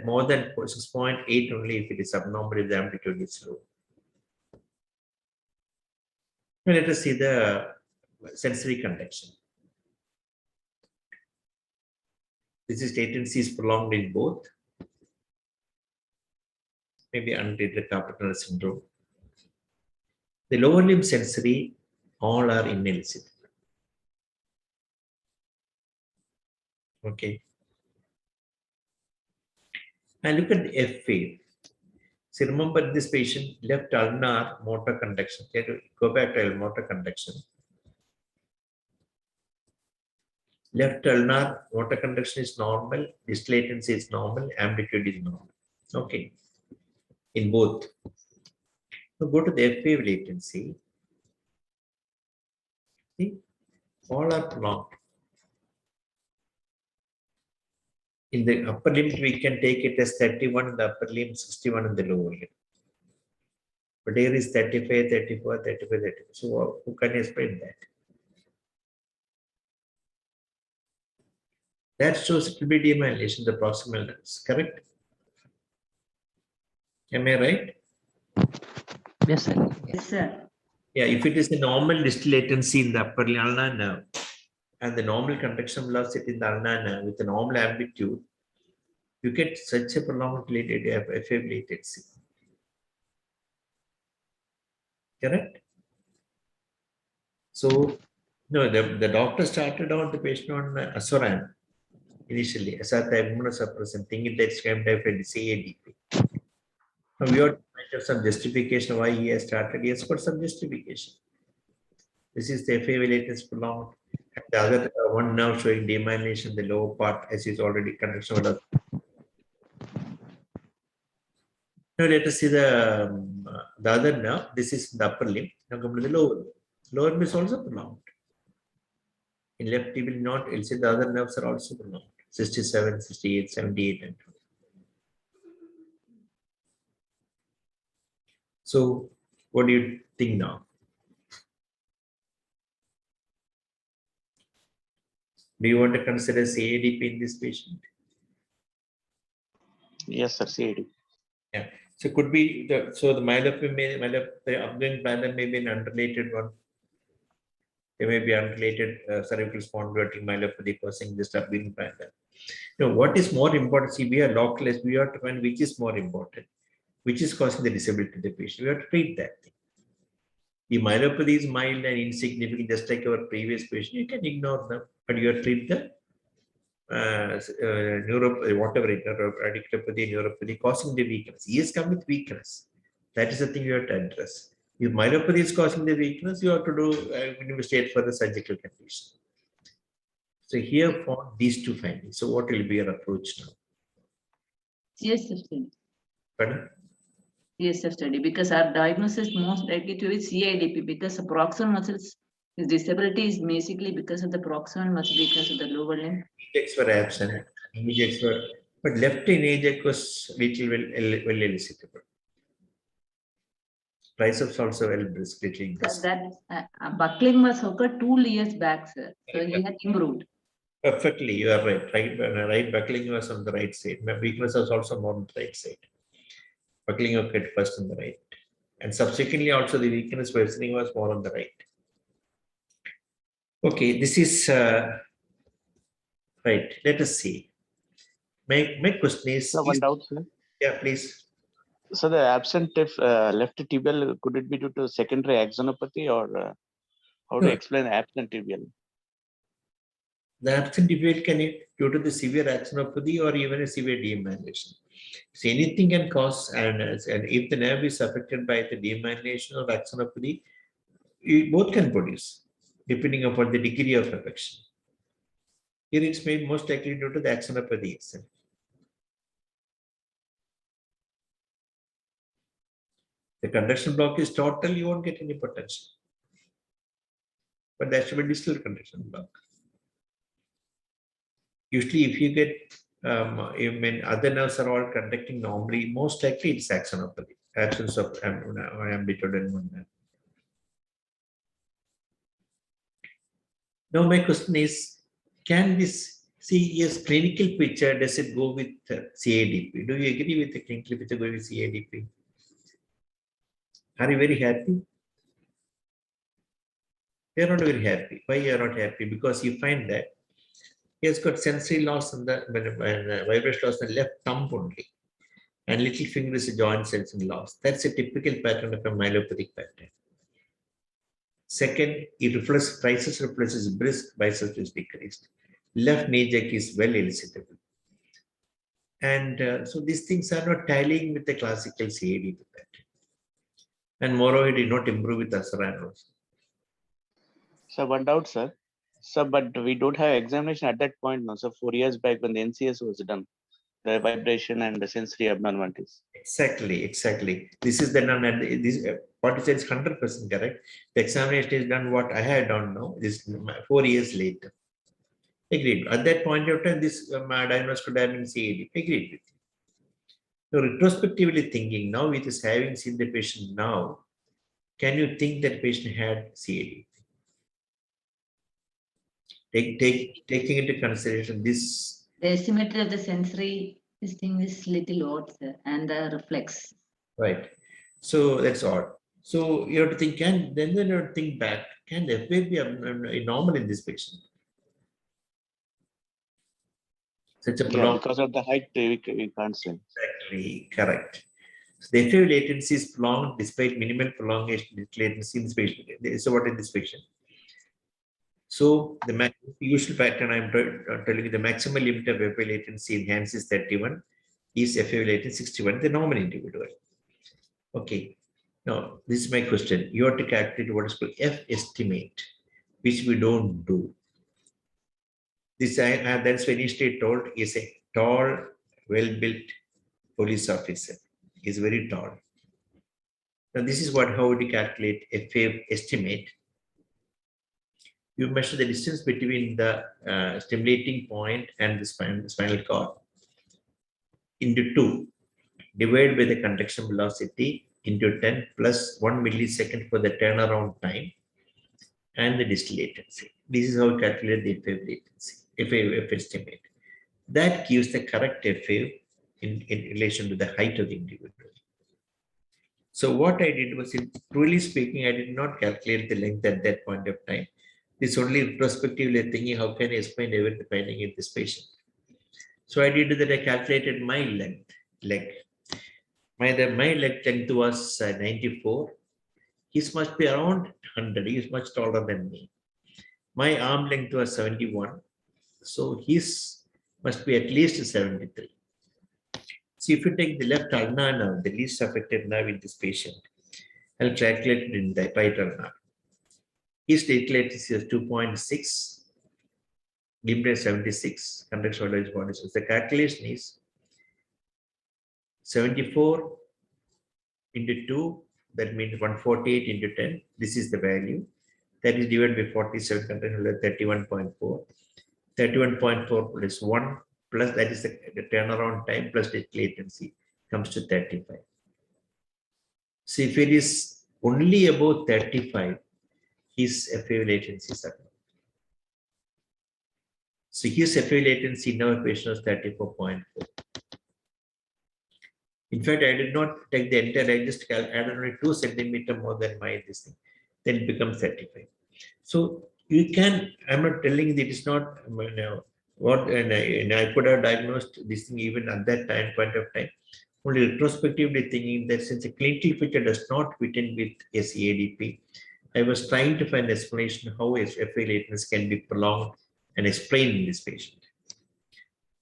More than 6.8 only if it is abnormal, if the amplitude is low. Now let us see the sensory conduction. This is latency is prolonged in both. Maybe untreated carpal tunnel syndrome. The lower limb sensory, all are inelicited. Okay. And look at the F wave. So remember this patient, left ulnar motor conduction. Go back to motor conduction. Left ulnar motor conduction is normal, distal latency is normal, amplitude is normal. Okay. In both. Now go to the F wave latency. See, all are prolonged. In the upper limb, we can take it as 31 in the upper limb, 61 in the lower limb. But here is 35, 34, 35, 35. So who can explain that? That shows it will be demyelination, the proximal nerves, correct? Am I right? Yes, sir. Yes, sir. Yeah, if it is a normal distal latency in the upper ulnar nerve and the normal conduction velocity in the ulnar nerve with a normal amplitude, you get such a prolonged F wave latency. Correct? So, no, the doctor started on the patient on Asoran initially, as a immunosuppressant, thinking that stem typhoid is AADP. Now, we have some justification why he has started. He has got some justification. This is the FA latency prolonged. And the other one now showing demyelination, the lower part, as is already conduction velocity. Now let us see the other nerve. This is the upper limb. Now come to the lower limb. Lower limb is also prolonged. In left, you will not. You'll see the other nerves are also prolonged. 67, 68, 78, and 20. So, what do you think now? Do you want to consider CADP in this patient? Yes, sir. CAD. Yeah. So could be the myelopathy, the upgoing bladder may be an unrelated one. There may be unrelated cervical spondylotic myelopathy causing this upgoing bladder. Now, what is more important? See, we are localized. We have to find which is more important, which is causing the disability to the patient. We have to treat that thing. The myelopathy is mild and insignificant, just like our previous patient. You can ignore them, but you have to treat the radiculopathy, neuropathy causing the weakness. He has come with weakness. That is the thing you have to address. If myelopathy is causing the weakness, you have to do investigate for the surgical condition. So here for these two findings. So what will be your approach now? CS15. Pardon? CSF study, because our diagnosis most likely to be CIDP, because the proximal muscles, his disability is basically because of the proximal muscle weakness of the lower limb. Ajax were absent. Ajax were, but left in Ajax was little well elicitable. Triceps also well brisk, little brisk. That buckling was occurred 2 years back, sir. So he had improved. Perfectly, you are right. Right buckling was on the right side. My weakness was also more on the right side. Buckling occurred first on the right. And subsequently also the weakness worsening was more on the right. Okay, this is right. Let us see. My question is, So one doubt, sir. Yeah, please. So the absent left tibial, could it be due to secondary axonopathy, or how to No. explain absent tibial? The absent tibial can be due to the severe axonopathy or even a severe demyelination. So anything can cause, and if the nerve is affected by the demyelination or axonopathy, both can produce, depending upon the degree of affection. Here it's made most likely due to the axonopathy itself. The conduction block is total, you won't get any potential. But that should be distal conduction block. Usually, if you get, other nerves are all conducting normally, most likely it's axonopathy, absence of amplitude and movement. Now, my question is, can this, see, yes, clinical picture, does it go with CADP? Do you agree with the clinical picture going with CADP? Are you very happy? You're not very happy. Why you're not happy? Because you find that he has got sensory loss on the vibration loss on the left thumb only, and little finger is a joint sensing loss. That's a typical pattern of a myelopathic pattern. Second, triceps reflex is brisk, biceps is decreased. Left knee jack is well elicitable. And so these things are not tallying with the classical CAD pattern. And moreover, it did not improve with Asarano. So one doubt, sir. So, but we don't have examination at that point now. So 4 years back when the NCS was done, the vibration and the sensory abnormalities. Exactly. This is the done, and this what you said is 100% correct. The examination is done what I had done now. This 4 years later. Agreed. At that point of time, this diagnosis could have been CAD. Agreed with you. So retrospectively thinking, now with this having seen the patient now, can you think that patient had CAD? Taking into consideration this. The asymmetry of the sensory, this thing is little odd, sir, and the reflex. Right. So that's odd. So you have to think, then you have to think back, can the FA be normal in this patient? Such a prolonged. Because of the height, we can't say. Exactly, correct. So the FA latency is prolonged despite minimal prolongation latency in this patient. So what in this patient? So the usual pattern I'm telling you, the maximum limit of FA latency in hands is 31, is FA latency 61, the normal individual. Okay. Now, this is my question. You have to calculate what is called F estimate, which we don't do. This that's when he told is a tall, well-built police officer. He's very tall. Now, this is how we calculate FA estimate. You measure the distance between the stimulating point and the spinal cord into 2, divided by the conduction velocity into 10 plus 1 millisecond for the turnaround time and the distal latency. This is how we calculate the FA latency, FA estimate. That gives the correct FA in relation to the height of the individual. So what I did was, truly speaking, I did not calculate the length at that point of time. This only retrospectively thinking, how can I explain every finding in this patient? So I did that. I calculated my leg. My leg length was 94. His must be around 100. He is much taller than me. My arm length was 71. So his must be at least 73. So if you take the left ulnar nerve, the least affected nerve in this patient, I'll calculate it in the right ulnar. His latency is 2.6. Limb rate 76. Conduction voltage body. So the calculation is 74 into 2, that means 148 into 10. This is the value. That is divided by 47, 31.4. 31.4 plus 1 plus that is the turnaround time plus the latency comes to 35. So if it is only about 35, his FAO latency is unknown. So his FAO latency in our equation was 34.4. In fact, I did not take the entire, I just added only 2 centimeter more than my this thing. Then it becomes 35. So you can, I'm not telling that it's not, what, and I could have diagnosed this thing even at that point of time. Only retrospectively thinking that since a clinical feature does not fit in with SEADP, I was trying to find explanation how FA latency can be prolonged and explained in this patient.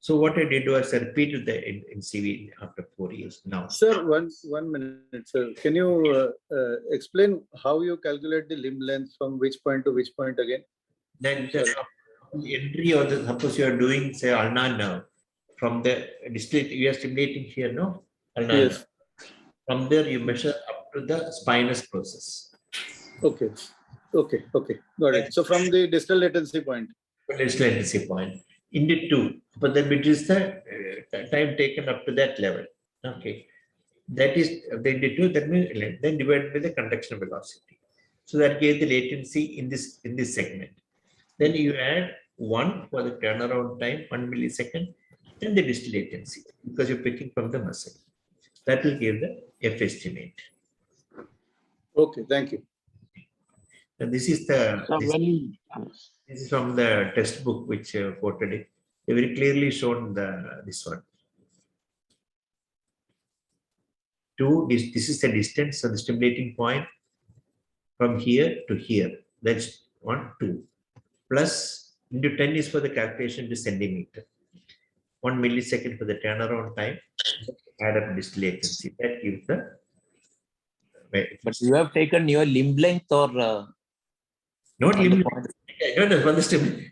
So what I did was I repeated the in CV after 4 years now. Sir, one minute, sir. Can you explain how you calculate the limb length from which point to which point again? Then the entry or the, suppose you are doing say ulnar nerve from the distal, you are stimulating here, no? Ulnar Yes. nerve. From there you measure up to the spinous process. Okay. Okay. Okay. Got it. So from the distal latency point. Distal latency point into 2, but then which is the time taken up to that level. Okay. That is the into 2, that means then divided by the conduction velocity. So that gave the latency in this segment. Then you add 1 for the turnaround time, 1 millisecond, then the distal latency, because you're picking from the muscle. That will give the F estimate. Okay, thank you. And this is the this is from the textbook which quoted it. They very clearly shown this one. 2, this is the distance of the stimulating point from here to here. That's 1, 2. Plus into 10 is for the calculation to centimeter. 1 millisecond for the turnaround time. Add up distal latency. That gives the. But you have taken your limb length or not limb length.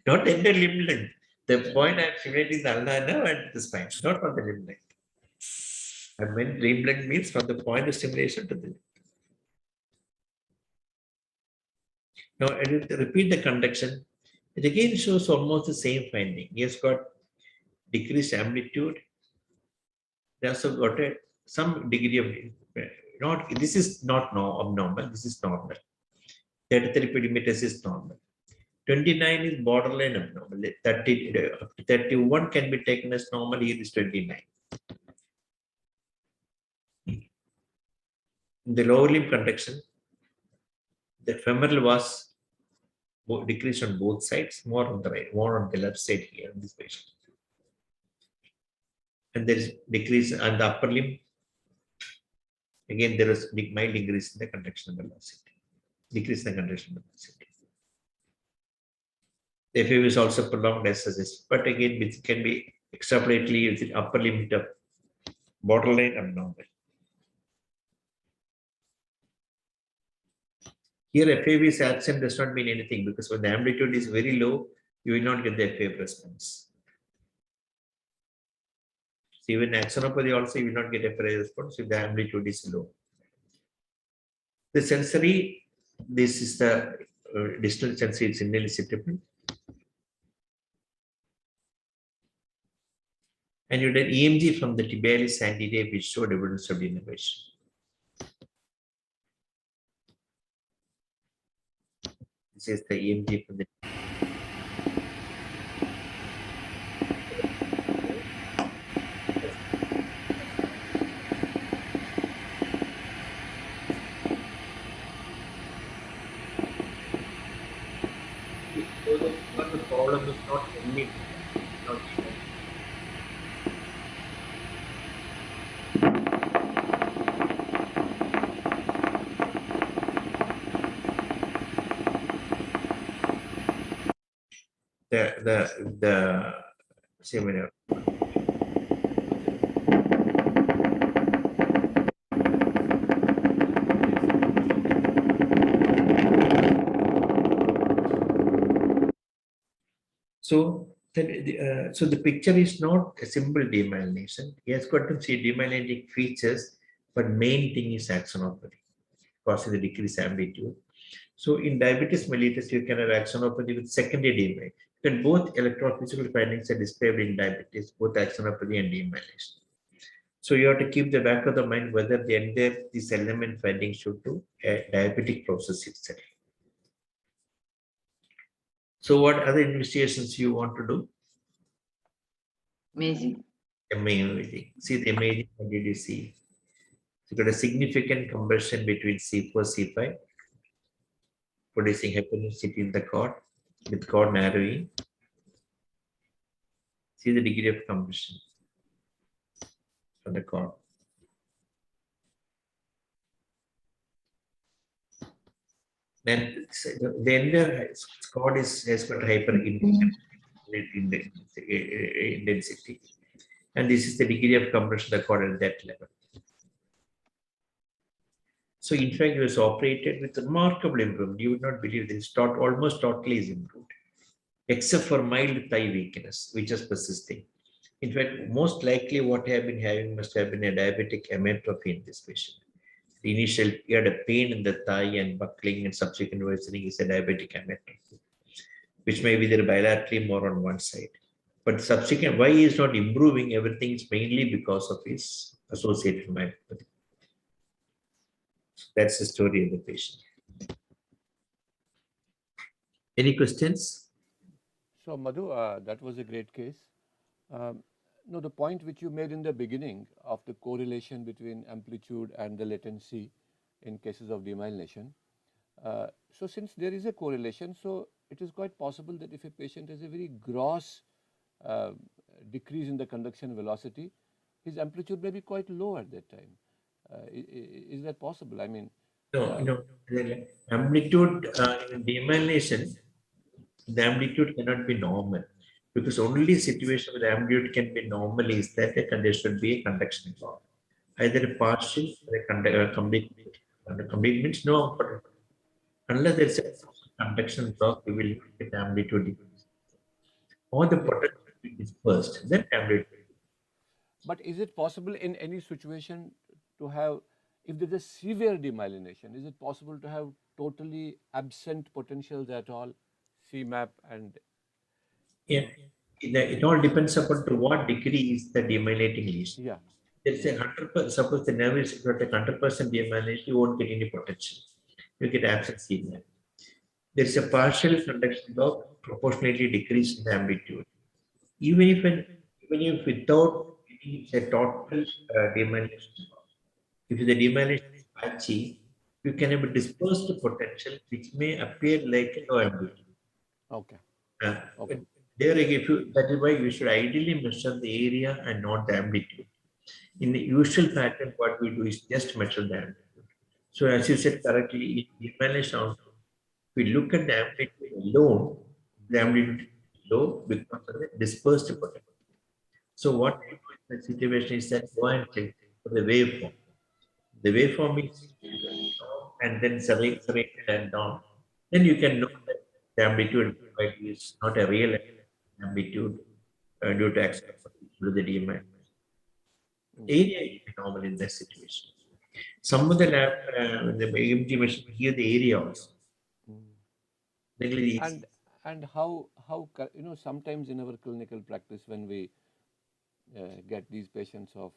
Not entire limb length. The point I'm simulating the ulnar nerve and the spine, not from the limb length. I meant limb length means from the point of stimulation to the limb. Now, I will repeat the conduction. It again shows almost the same finding. He has got decreased amplitude. They also got some degree of this is not abnormal. This is normal. 33 millimeters is normal. 29 is borderline abnormal. 31 can be taken as normal. Here is 29. In the lower limb conduction, the femoral was decreased on both sides, more on the right, more on the left side here in this patient. And there is decrease on the upper limb. Again, there is mild increase in the conduction velocity. Decrease in the conduction velocity. The FAV is also prolonged as suggested, but again, it can be extrapolated with the upper limit of borderline abnormal. Here, FAV is absent does not mean anything because when the amplitude is very low, you will not get the FAV response. So even axonopathy also, you will not get a FAV response if the amplitude is low. The sensory, this is the distal sensory, it's inelicible. And you did EMG from the tibialis anterior, which showed evidence of denervation. This is the EMG from the the problem is not only not the seminar. So the picture is not a simple demyelination. He has got to see demyelinating features but main thing is axonopathy, causing the decreased amplitude. So in diabetes mellitus, you can have axonopathy with secondary demyelination. Then both electrophysical findings are described in diabetes, both axonopathy and demyelination. So you have to keep the back of the mind whether the entire this element finding should do a diabetic process itself. So what other investigations you want to do? Amazing. Imaging. See the imaging, what did you see? You got a significant compression between C4, C5, producing hyperintensity in the cord with cord narrowing. See the degree of compression on the cord. Then the entire cord has got intensity, and this is the degree of compression of the cord at that level. So in fact, he was operated with remarkable improvement. You would not believe this. Almost totally is improved, except for mild thigh weakness, which is persisting. In fact, most likely what he had been having must have been a diabetic hypertrophy in this patient. The initial, he had a pain in the thigh and buckling, and subsequent worsening is a diabetic hypertrophy, which may be there bilaterally more on one side. But subsequent, why he is not improving everything is mainly because of his associated myopathy. That's the story of the patient. Any questions? So Madhu, that was a great case. No, the point which you made in the beginning of the correlation between amplitude and the latency in cases of demyelination. So since there is a correlation, so it is quite possible that if a patient has a very gross decrease in the conduction velocity, his amplitude may be quite low at that time. Is that possible? I mean, no. The amplitude in demyelination, the amplitude cannot be normal, because only situation where the amplitude can be normal is that there should be a conduction block, either a partial or a complete. Complete means no, but unless there is a conduction block, we will get amplitude decrease. Or the potential will be dispersed, then amplitude. but is it possible in any situation to have, if there is a severe demyelination, is it possible to have totally absent potentials at all, CMAP and? Yeah, it all depends upon to what degree is the demyelinating lesion. Yeah. It's a 100%. Suppose the nerve is got a 100% demyelination, you won't get any potential. You get absent CMAP. There is a partial conduction block proportionately decrease in the amplitude. Even if without a total demyelination, if the demyelination is patchy, you can have a dispersed potential which may appear like a low amplitude. Okay. Okay. There again, that is why you should ideally measure the area and not the amplitude. In the usual pattern, what we do is just measure the amplitude. So as you said correctly, in demyelination, we look at the amplitude alone, the amplitude is low because of the dispersed potential. So what we do in the situation is that go and check for the waveform. The waveform is and then separated and down. Then you can know that the amplitude is not a real amplitude due to access to the DMI. Area is normal in that situation. Some of the lab, the AMG machine here the area also. And how sometimes in our clinical practice when we get these patients of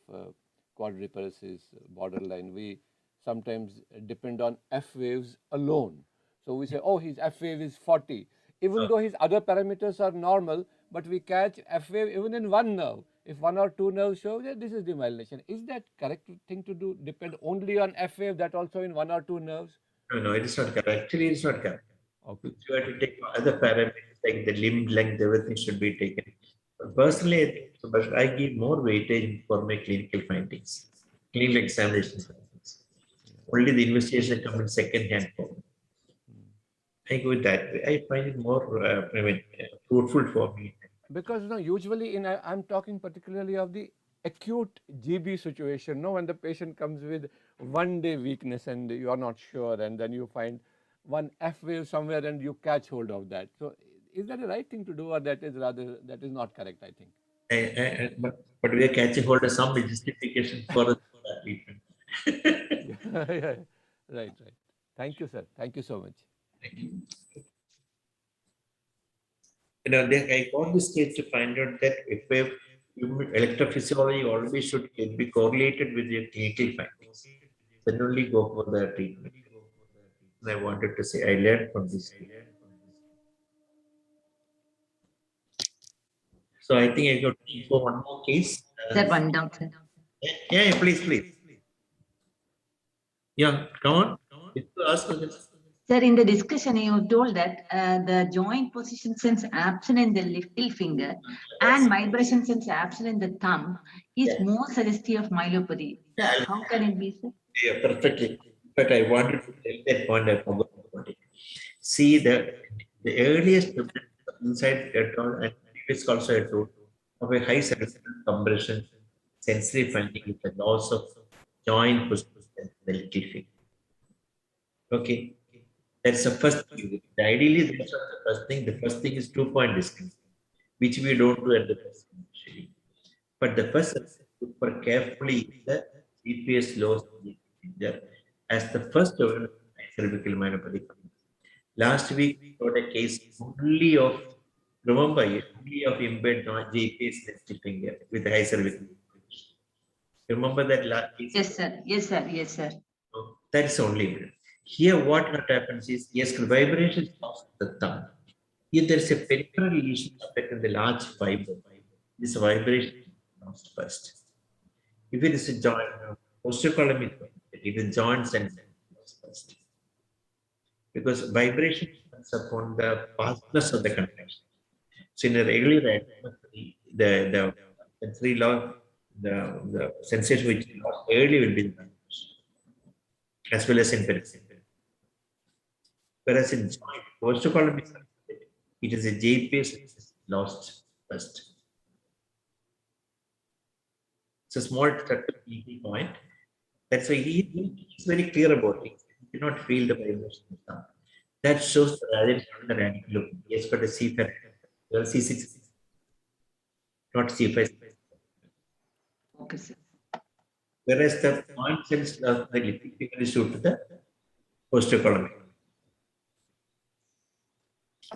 quadriparesis, borderline, we sometimes depend on F waves alone. So we say, oh, his F wave is 40, even though his other parameters are normal, but we catch F wave even in one nerve. If one or two nerves show that this is demyelination, is that correct thing to do? Depend only on F wave, that also in one or two nerves? No, it is not correct. Actually, it's not correct. Okay. You have to take other parameters like the limb length, everything should be taken. Personally, but I give more weightage for my clinical findings, clinical examination findings. Only the investigation come in second hand for me. I go that way. I find it more fruitful for me. Because usually I'm talking particularly of the acute GB situation, when the patient comes with 1 day weakness and you are not sure, and then you find one F wave somewhere and you catch hold of that. So is that the right thing to do, or that is not correct, I think? But we are catching hold of some justification for the treatment. Yeah. Right. Thank you, sir. Thank you so much. Then I got this case to find out that if electrophysiology always should be correlated with your clinical findings, then only go for the treatment. And I wanted to say I learned from this case. So I think I got time for one more case. Sir, one down, sir. Yeah, please. Yeah, come on. If you ask questions. Sir, in the discussion, you told that the joint position since absent in the little finger and vibration since absent in the thumb is more suggestive of myelopathy. Yeah. How can it be, sir? Yeah, perfectly. But I wanted to tell that point. I forgot about it. See, the earliest evidence inside that and previous also I told of a high cerebral compression sensory finding with the loss of joint position in the little finger. Okay, that's the first thing. Ideally, that's not the first thing. The first thing is 2-point distance, which we don't do at the first initially. But the first look for carefully the GPS loss as the first cervical myopathy. Last week we got a case only of only of impaired GPS left finger with high cervical. Remember that last case? Yes, sir. That's only evidence. Here, what happens is, yes, vibration stops the thumb. Here, there's a peripheral lesion affecting the large fiber. This vibration comes first. If it is a joint, posterior it is joints and first. Because vibration depends upon the fastness of the contraction. So, in a regular the sensory law, the sensation which is lost early will be the vibration, as well as in peripheral. Whereas in joint, posterior it is a GPS lost first. It's a small subtle point. That's why he is very clear about it. He did not feel the vibration. That shows the radical. Yes, but a C5, well, C6, not C5. Okay, sir. Whereas the point sense of the little finger is due to the posterior column.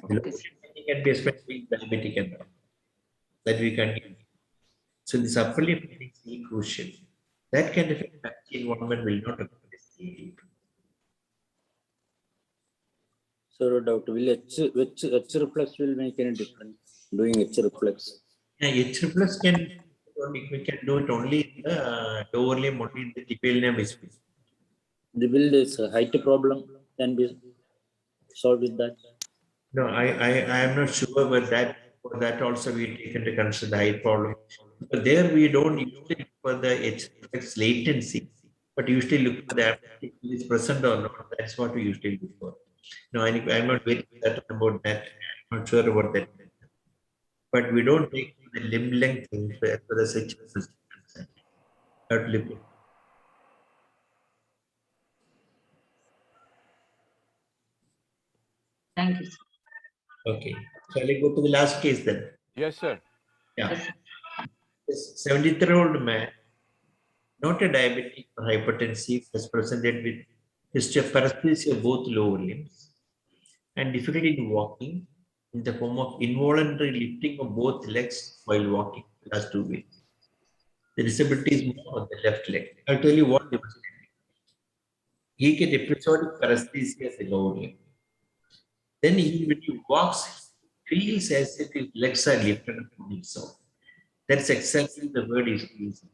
Okay, sir. It can be especially diabetic and all that we can use. So this upper lip is very crucial. That kind of environment will not occur. So, Doctor, which H reflex will make any difference? Doing H reflex. Yeah, H reflex we can do it only in the lower limb, only in the tibial limb is. The build is a height problem can be solved with that. No, I am not sure, but that for that also we take into consider the height problem. But there we don't usually look for the H reflex latency, but usually look for the if it is present or not. That's what we usually look for. No, I'm not very certain about that. I'm not sure about that. But we don't take the limb length for the situation. Thank you, sir. Okay. Shall I go to the last case then? Yes, sir. Yeah. This 73-year-old man, not a diabetic or hypertensive, was presented with history of paresthesia of both lower limbs and difficulty in walking in the form of involuntary lifting of both legs while walking the last 2 weeks. The disability is more on the left leg. I'll tell you what demonstrated. He get episodic paresthesia as a lower limb. Then when he walks, feels as if his legs are lifted up from himself. That's exactly the word he's using.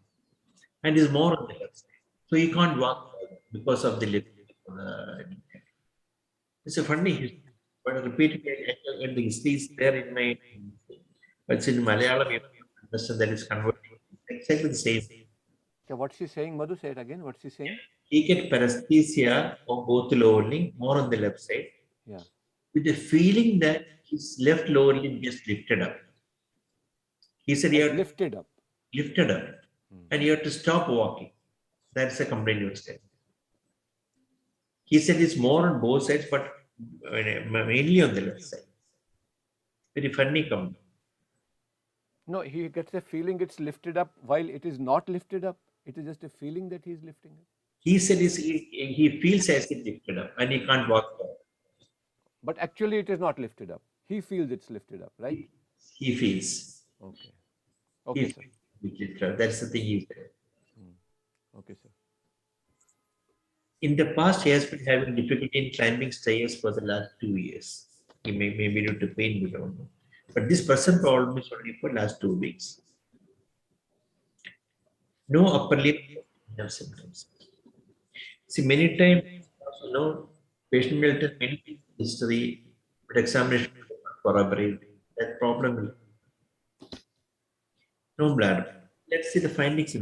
And is more on the left side. So he can't walk because of the lift. It's a funny history, but repeatedly, and the history is there in my. But in Malayalam, you understand that it's converted. Exactly the same. Okay, what's he saying? Madhu, say it again. What's he saying? He get paresthesia of both lower limb, more on the left side. Yeah. With the feeling that his left lower limb just lifted up. He said, "You have lifted up." Lifted up, and you have to stop walking." That's a complaint you said. He said it's more on both sides, but mainly on the left side. Very funny complaint. No, he gets a feeling it's lifted up while it is not lifted up. It is just a feeling that he's lifting up. He said he feels as if lifted up and he can't walk. But actually, it is not lifted up. He feels it's lifted up, right? He feels. Okay. He Okay, sir. feels it's lifted up. That's the thing he said. Okay, sir. In the past, he has been having difficulty in climbing stairs for the last 2 years. He may be due to pain, we don't know. But this present problem is only for last 2 weeks. No upper lip symptoms. See, many times, patient will tell many things in history, but examination will not corroborate that problem. No bladder. Let's see the findings.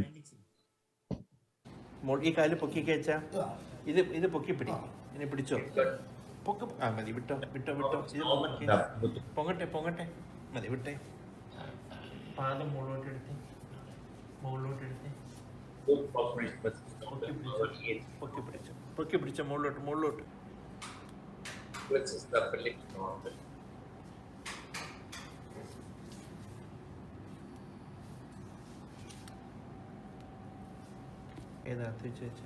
ഈ കാല് പൊക്കി കഴിച്ചാ ഇത് പൊക്കി പിടി ഇനി പിടിച്ചോ പൊക്ക് മതി വിട്ടോ വിട്ടോ വിട്ടോ ഇത് പൊങ്ങട്ടെ പൊങ്ങട്ടെ മതി വിട്ടെ പാദം മുകളിലോട്ടെടുത്ത് പൊക്കി പിടിച്ചോ മുകളിലോട്ട് ഏതാ തിരിച്ചു വെച്ച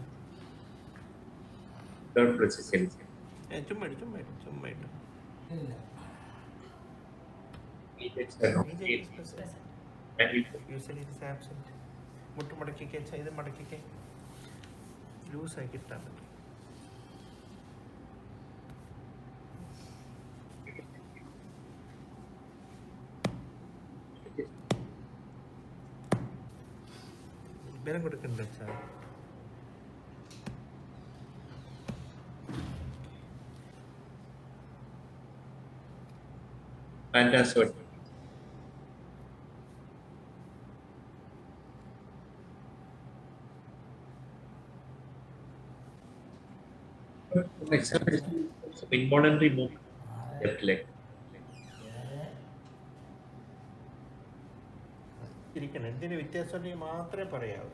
ചുമ്മാ ഇട്ടു മുട്ട് മടക്കിക്കേ ഇത് മടക്കിക്കേ ലൂസാക്കി ഇട്ടാൽ മതി ബലം കൊടുക്കണ്ട വെച്ചാൽ Fantastic. Involuntary movement, left leg. ഇരിക്കണം എന്തിന് വ്യത്യാസം ഉണ്ടെങ്കിൽ മാത്രമേ പറയാവൂ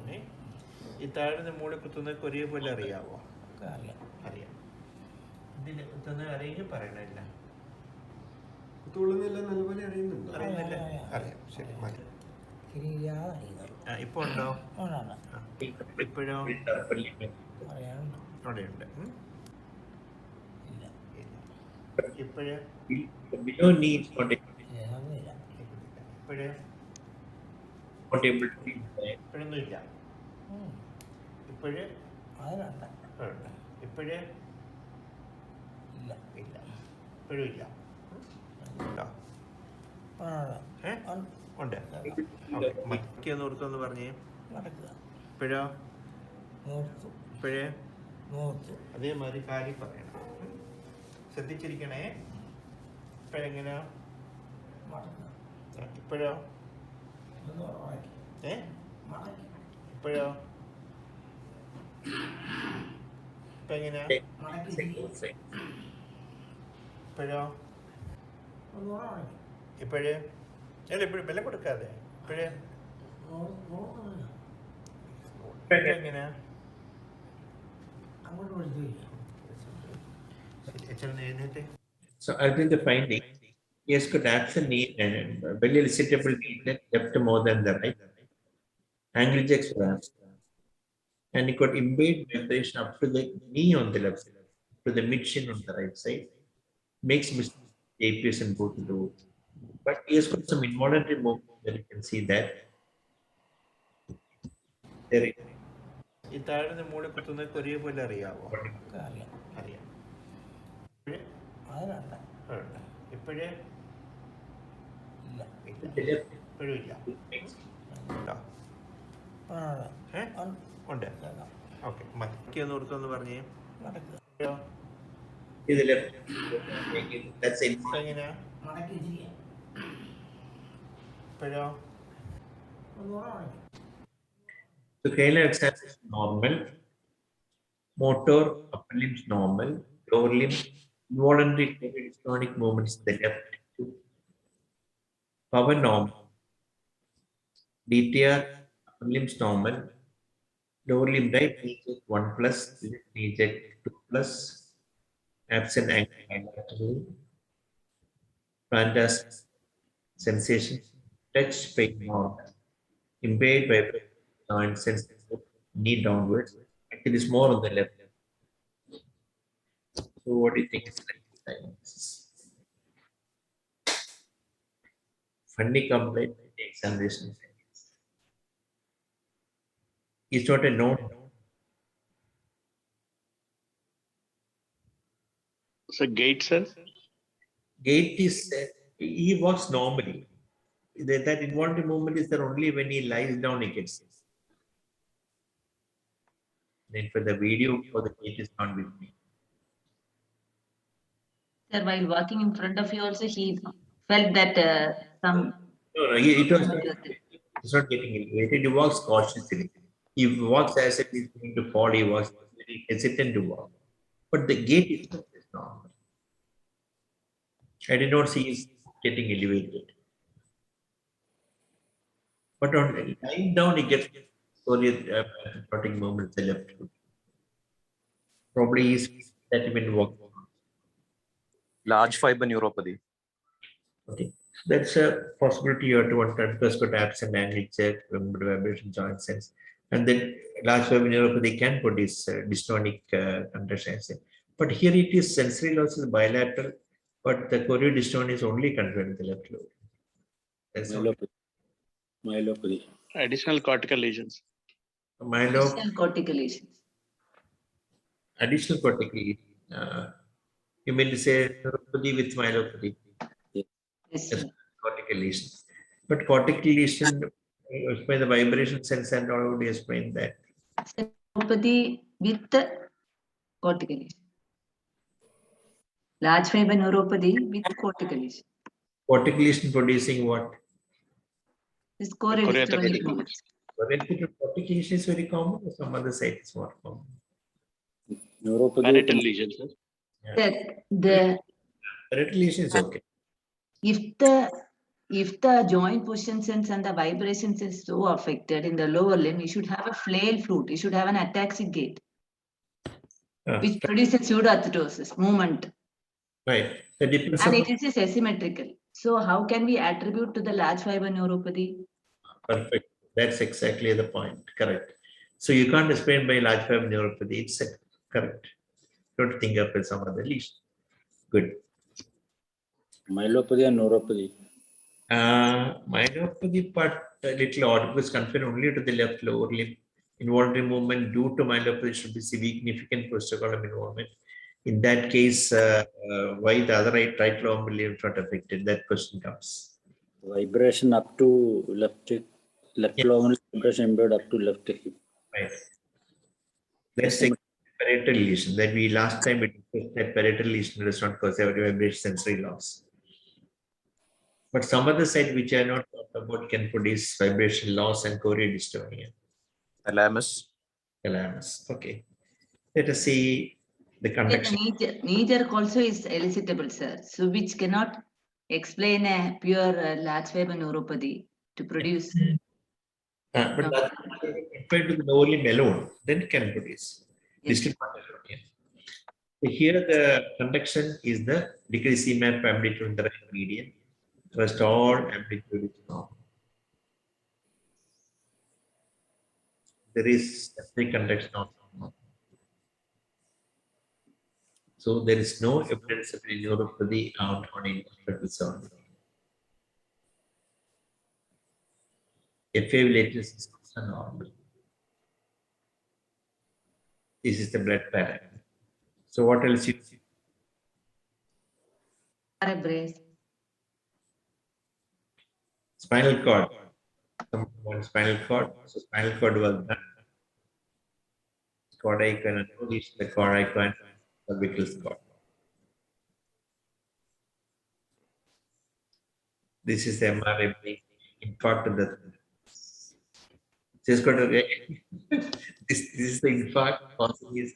ഈ താഴ്ന്ന മൂളി കുത്തുന്നതൊക്കെ ഒരേപോലെ അറിയാവോ അറിയാം ഇതിന് കുത്തുന്ന അറിയെങ്കിൽ പറയണില്ല നല്ലപോലെ അറിയുന്നുണ്ട് അറിയുന്നില്ല അറിയാം ശരി മതി ഇപ്പൊ ഉണ്ടോ ഇപ്പോഴോ അവിടെയുണ്ട് ഇപ്പോഴേ Below knee is not ഇപ്പോഴേ able to feel that. ഇപ്പോഴൊന്നുമില്ല ഇപ്പോഴേ ഇപ്പോഴേ ഇല്ല ഇപ്പോഴും ഇല്ല ഉണ്ട് മറ്റൊന്ന് ഓർത്തൊന്ന് പറഞ്ഞേ ഇപ്പോഴോ ഇപ്പോഴേ അതേമാതിരി കാര്യം പറയണം ശ്രദ്ധിച്ചിരിക്കണേ ഇപ്പോഴെങ്ങനെയാ ഇപ്പോഴോ ഇപ്പോഴോ ഇപ്പൊ എങ്ങനെയാ ഇപ്പോഴോ ഇപ്പോഴേ അല്ല ഇപ്പോഴും വില കൊടുക്കാതെ ഇപ്പോഴേ എങ്ങനെയാ So I'll bring the finding. He has got absent knee and belly elicited left more than the right. Angle jacks were absent. And he got impaired vibration up to the knee on the left side, to the mid shin on the right side. Makes mistake APS and both the roads. But he has got some involuntary movement that you can see that. There it is. ഈ താഴ്ന്ന മൂളി കുത്തുന്നതൊക്കെ ഒരേപോലെ അറിയാവോ അറിയാം ഇപ്പോഴേ ഇപ്പോഴും ഇല്ല ഉണ്ട് ഓക്കെ മറ്റൊന്ന് ഓർത്തൊന്ന് പറഞ്ഞേ എങ്ങനെയാ ഇപ്പോഴോ So cranial axis is normal, motor upper limbs normal, lower limb involuntary tonic movements the left, power normal, DTR upper limbs normal, lower limb right knee check 1 plus, left knee check 2 plus, absent ankle bilateral, plantar sensation, touch pain normal, impaired by joint sensitive, knee downwards, It is more on the left. So what do you think is the diagnosis? Funny complaint examination. It's not a known. So gait, sir? Gait is, he walks normally. That involuntary movement is there only when he lies down, he gets. Then for the video, for the gait is not with me. Sir, while walking in front of you also, he felt that some. No, it's not getting elevated. He walks cautiously. He walks as if he's going to fall. He walks very hesitant to walk. But the gait is normal. I did not see he's getting elevated. But on lying down, he gets slowly patriotic movements the left foot. Probably he's that even walking. Large fiber neuropathy. Okay. That's a possibility you have to one time first got absent angle check, vibration joint sense. And then large fiber neuropathy can produce dystonic contractions. But here it is sensory loss is bilateral, but the choreodystonia is only confined to the left lobe. That's Myelopathy. Additional cortical lesions. Additional cortical lesions. Additional cortical lesion. You mean to say neuropathy with myelopathy? Yes, Yes, cortical lesion. But cortical lesion, explain the vibration sense and already explained that. Neuropathy with the cortical lesion. Large fiber neuropathy with cortical lesion. Cortical lesion producing what? This choreodystonia. Cortical lesion is very common, or some other site is more common. Neuropathy. Parietal lesions, sir. The Parietal lesion is okay. if the joint position sense and the vibrations is so affected in the lower limb, you should have a flail flute. You should have an ataxic gait, which produces pseudoathetosis movement. Right. That depends And upon. it is asymmetrical. So how can we attribute to the large fiber neuropathy? Perfect. That's exactly the point. Correct. So you can't explain by large fiber neuropathy. It's correct. Don't think of some other lesion. Good. Myelopathy and neuropathy. Myelopathy part a little odd because confined only to the left lower limb. Involuntary movement due to myelopathy should be significant posterior column involvement. In that case, why the other right lower limb is not affected? That question comes. Vibration up to left lower vibration embedded up to left hip. Right. That's a parietal lesion that we last time we discussed that parietal lesion does not cause vibration sensory loss. But some other site which I not talked about can produce vibration loss and choreodystonia. Thalamus. Thalamus. Okay. Let us see the conduction. Knee jerk also is elicitable, sir. So which cannot explain a pure large fiber neuropathy to produce. But that's compared to the lower limb alone, then it can produce. Distal parietal. Here the conduction is the decreased Cmax amplitude in the right median. Rest all amplitude is normal. There is a conduction of normal. So there is no evidence of neuropathy on intraoperative sound. FA latest is also normal. This is the blood pattern. So what else you see? Spinal cord. One spinal cord. So spinal cord was done. Cord icon and this the cord icon cervical cord. This is the MRI infarct of the. Just got to this is the infarct causing his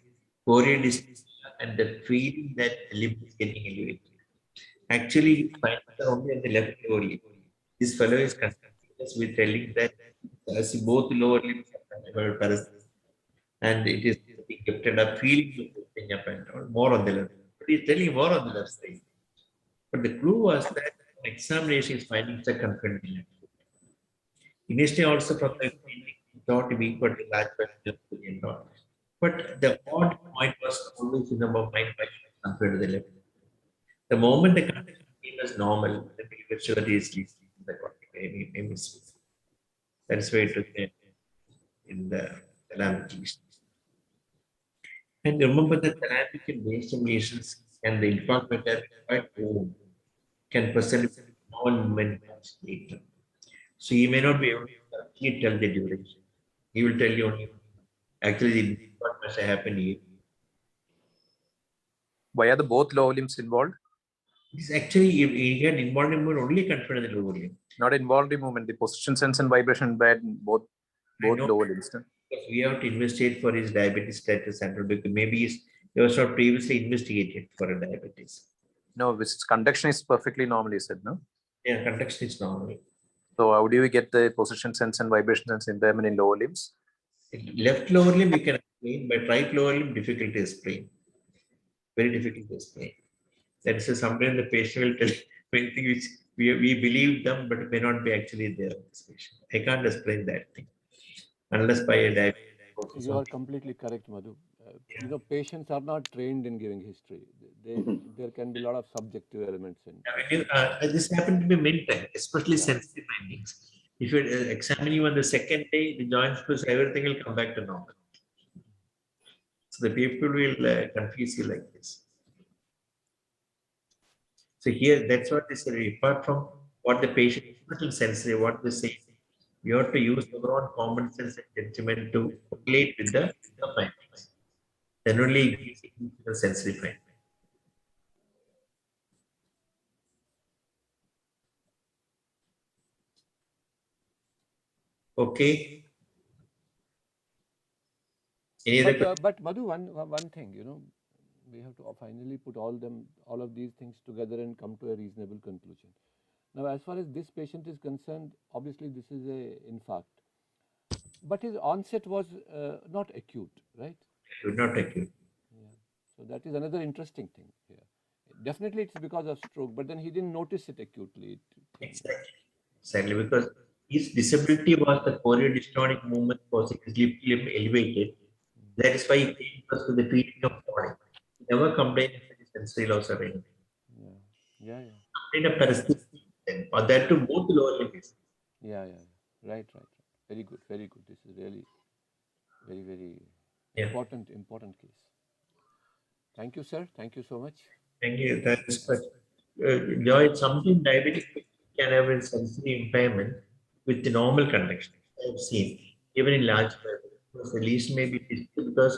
choreodystonia and the feeling that the limb is getting elevated. Actually, spinal are only on the left lower limb. This fellow is continuous with telling that as both lower limbs are parasites and it is lifted up, feeling up and down, more on the left. But he's telling more on the left side. But the clue was that examination is finding the confined left. Initially, also from the thought we got the large and not. But the odd point was always in the mind compared to the left. The moment the conduction is normal, the virtually is the hemisphere. That's why it is in the thalamic. And remember the thalamic and brain stimulations and the inframeter quite old can present non-movement later. So he may not be able to actually tell the duration. He will tell you only actually what must have happened here. Why are the both lower limbs involved? It's actually he had involvement only confined in the lower limb. Not involuntary movement. The position sense and vibration bad in both lower limbs. No? We have to investigate for his diabetes status and because maybe he was not previously investigated for a diabetes. No, this conduction is perfectly normal, you said, no? Yeah, conduction is normal. So how do we get the position sense and vibration sense impairment in lower limbs? Left lower limb we can explain, but right lower limb difficult to explain. Very difficult to explain. That's sometimes the patient will tell many things which we believe them, but may not be actually there. I can't explain that thing unless by a diagnosis. You are completely correct, Madhu. You know, patients are not trained in giving history. There can be a lot of subjective elements in. This happened to me many times, especially sensitive findings. If you examine you on the second day, the joints plus everything will come back to normal. So the people will confuse you like this. So here, that's what is apart from what the patient is little sensitive, what they say, we have to use our own common sense and judgment to relate with the findings. Then only the sensitive finding. Okay. Any other But Madhu, one thing, you know, we have to finally put all of these things together and come to a reasonable conclusion. Now, as far as this patient is concerned, obviously this is a infarct, but his onset was not acute, right? Not acute. Yeah. So that is another interesting thing here. Definitely, it's because of stroke, but then he didn't notice it acutely. Exactly, because his disability was the choreodystonic movement causing his limb elevated. That is why he came first to the feeling of falling. He never complained of any sensory loss or anything. Yeah. Complained of paresthesia, or that to both lower limbs. Yeah. Right. Very good. This is really very important case. Thank you, sir. Thank you so much. Thank you. That's Joy, something diabetic can have a sensory impairment with the normal conduction. I have seen, even in large because the lesion may be distal because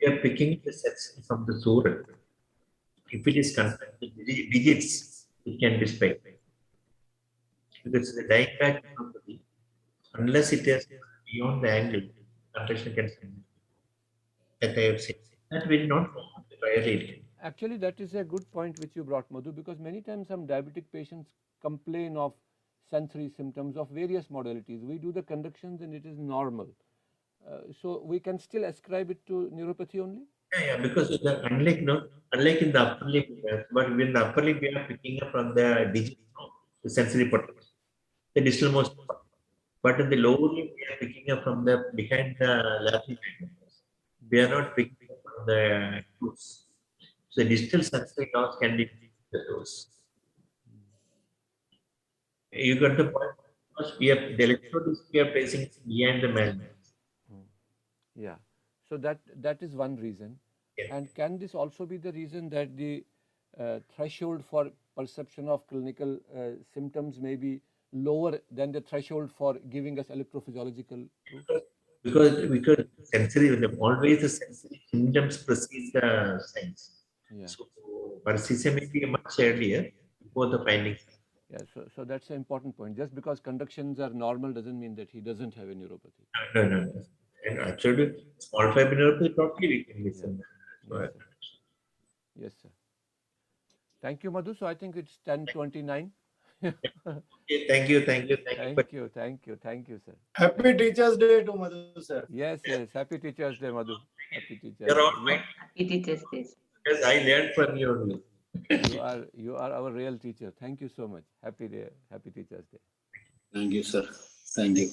we are picking the sensory from the sural. If it is confined to digits, it can be spiked. Because the diaphragm property, unless it is beyond the angle, contraction can stand. That I have seen. That will not violate. Actually, that is a good point which you brought, Madhu, because many times some diabetic patients complain of sensory symptoms of various modalities. We do the conductions and it is normal. So we can still ascribe it to neuropathy only? Yeah, because unlike in the upper limb, but in the upper limb we are picking up from the digit, the sensory potential, the distal most part. But in the lower limb we are picking up from the behind the lateral members. We are not picking up from the roots. So distal sensory loss can be the dose. You got the point. Because the electrode we are placing behind the man. Yeah. So that is one reason. And can this also be the reason that the threshold for perception of clinical symptoms may be lower than the threshold for giving us electrophysiological proof? Because sensory, always the sensory symptoms precede the signs. Yeah. So perception may be much earlier before the findings. Yeah, so that's an important point. Just because conductions are normal doesn't mean that he doesn't have a neuropathy. No. And actually, small fiber neuropathy totally we can listen. Yes, sir. Thank you, Madhu. So I think it's 10:29. Okay, thank you, sir. Happy Teachers Day to Madhu, sir. Yes. Happy Teachers Day, Madhu. Happy Teachers You're all Day. right. Happy Teachers Day. Because I learned from you only. You are our real teacher. Thank you so much. Happy Teachers Day. Thank you, sir. Thank you.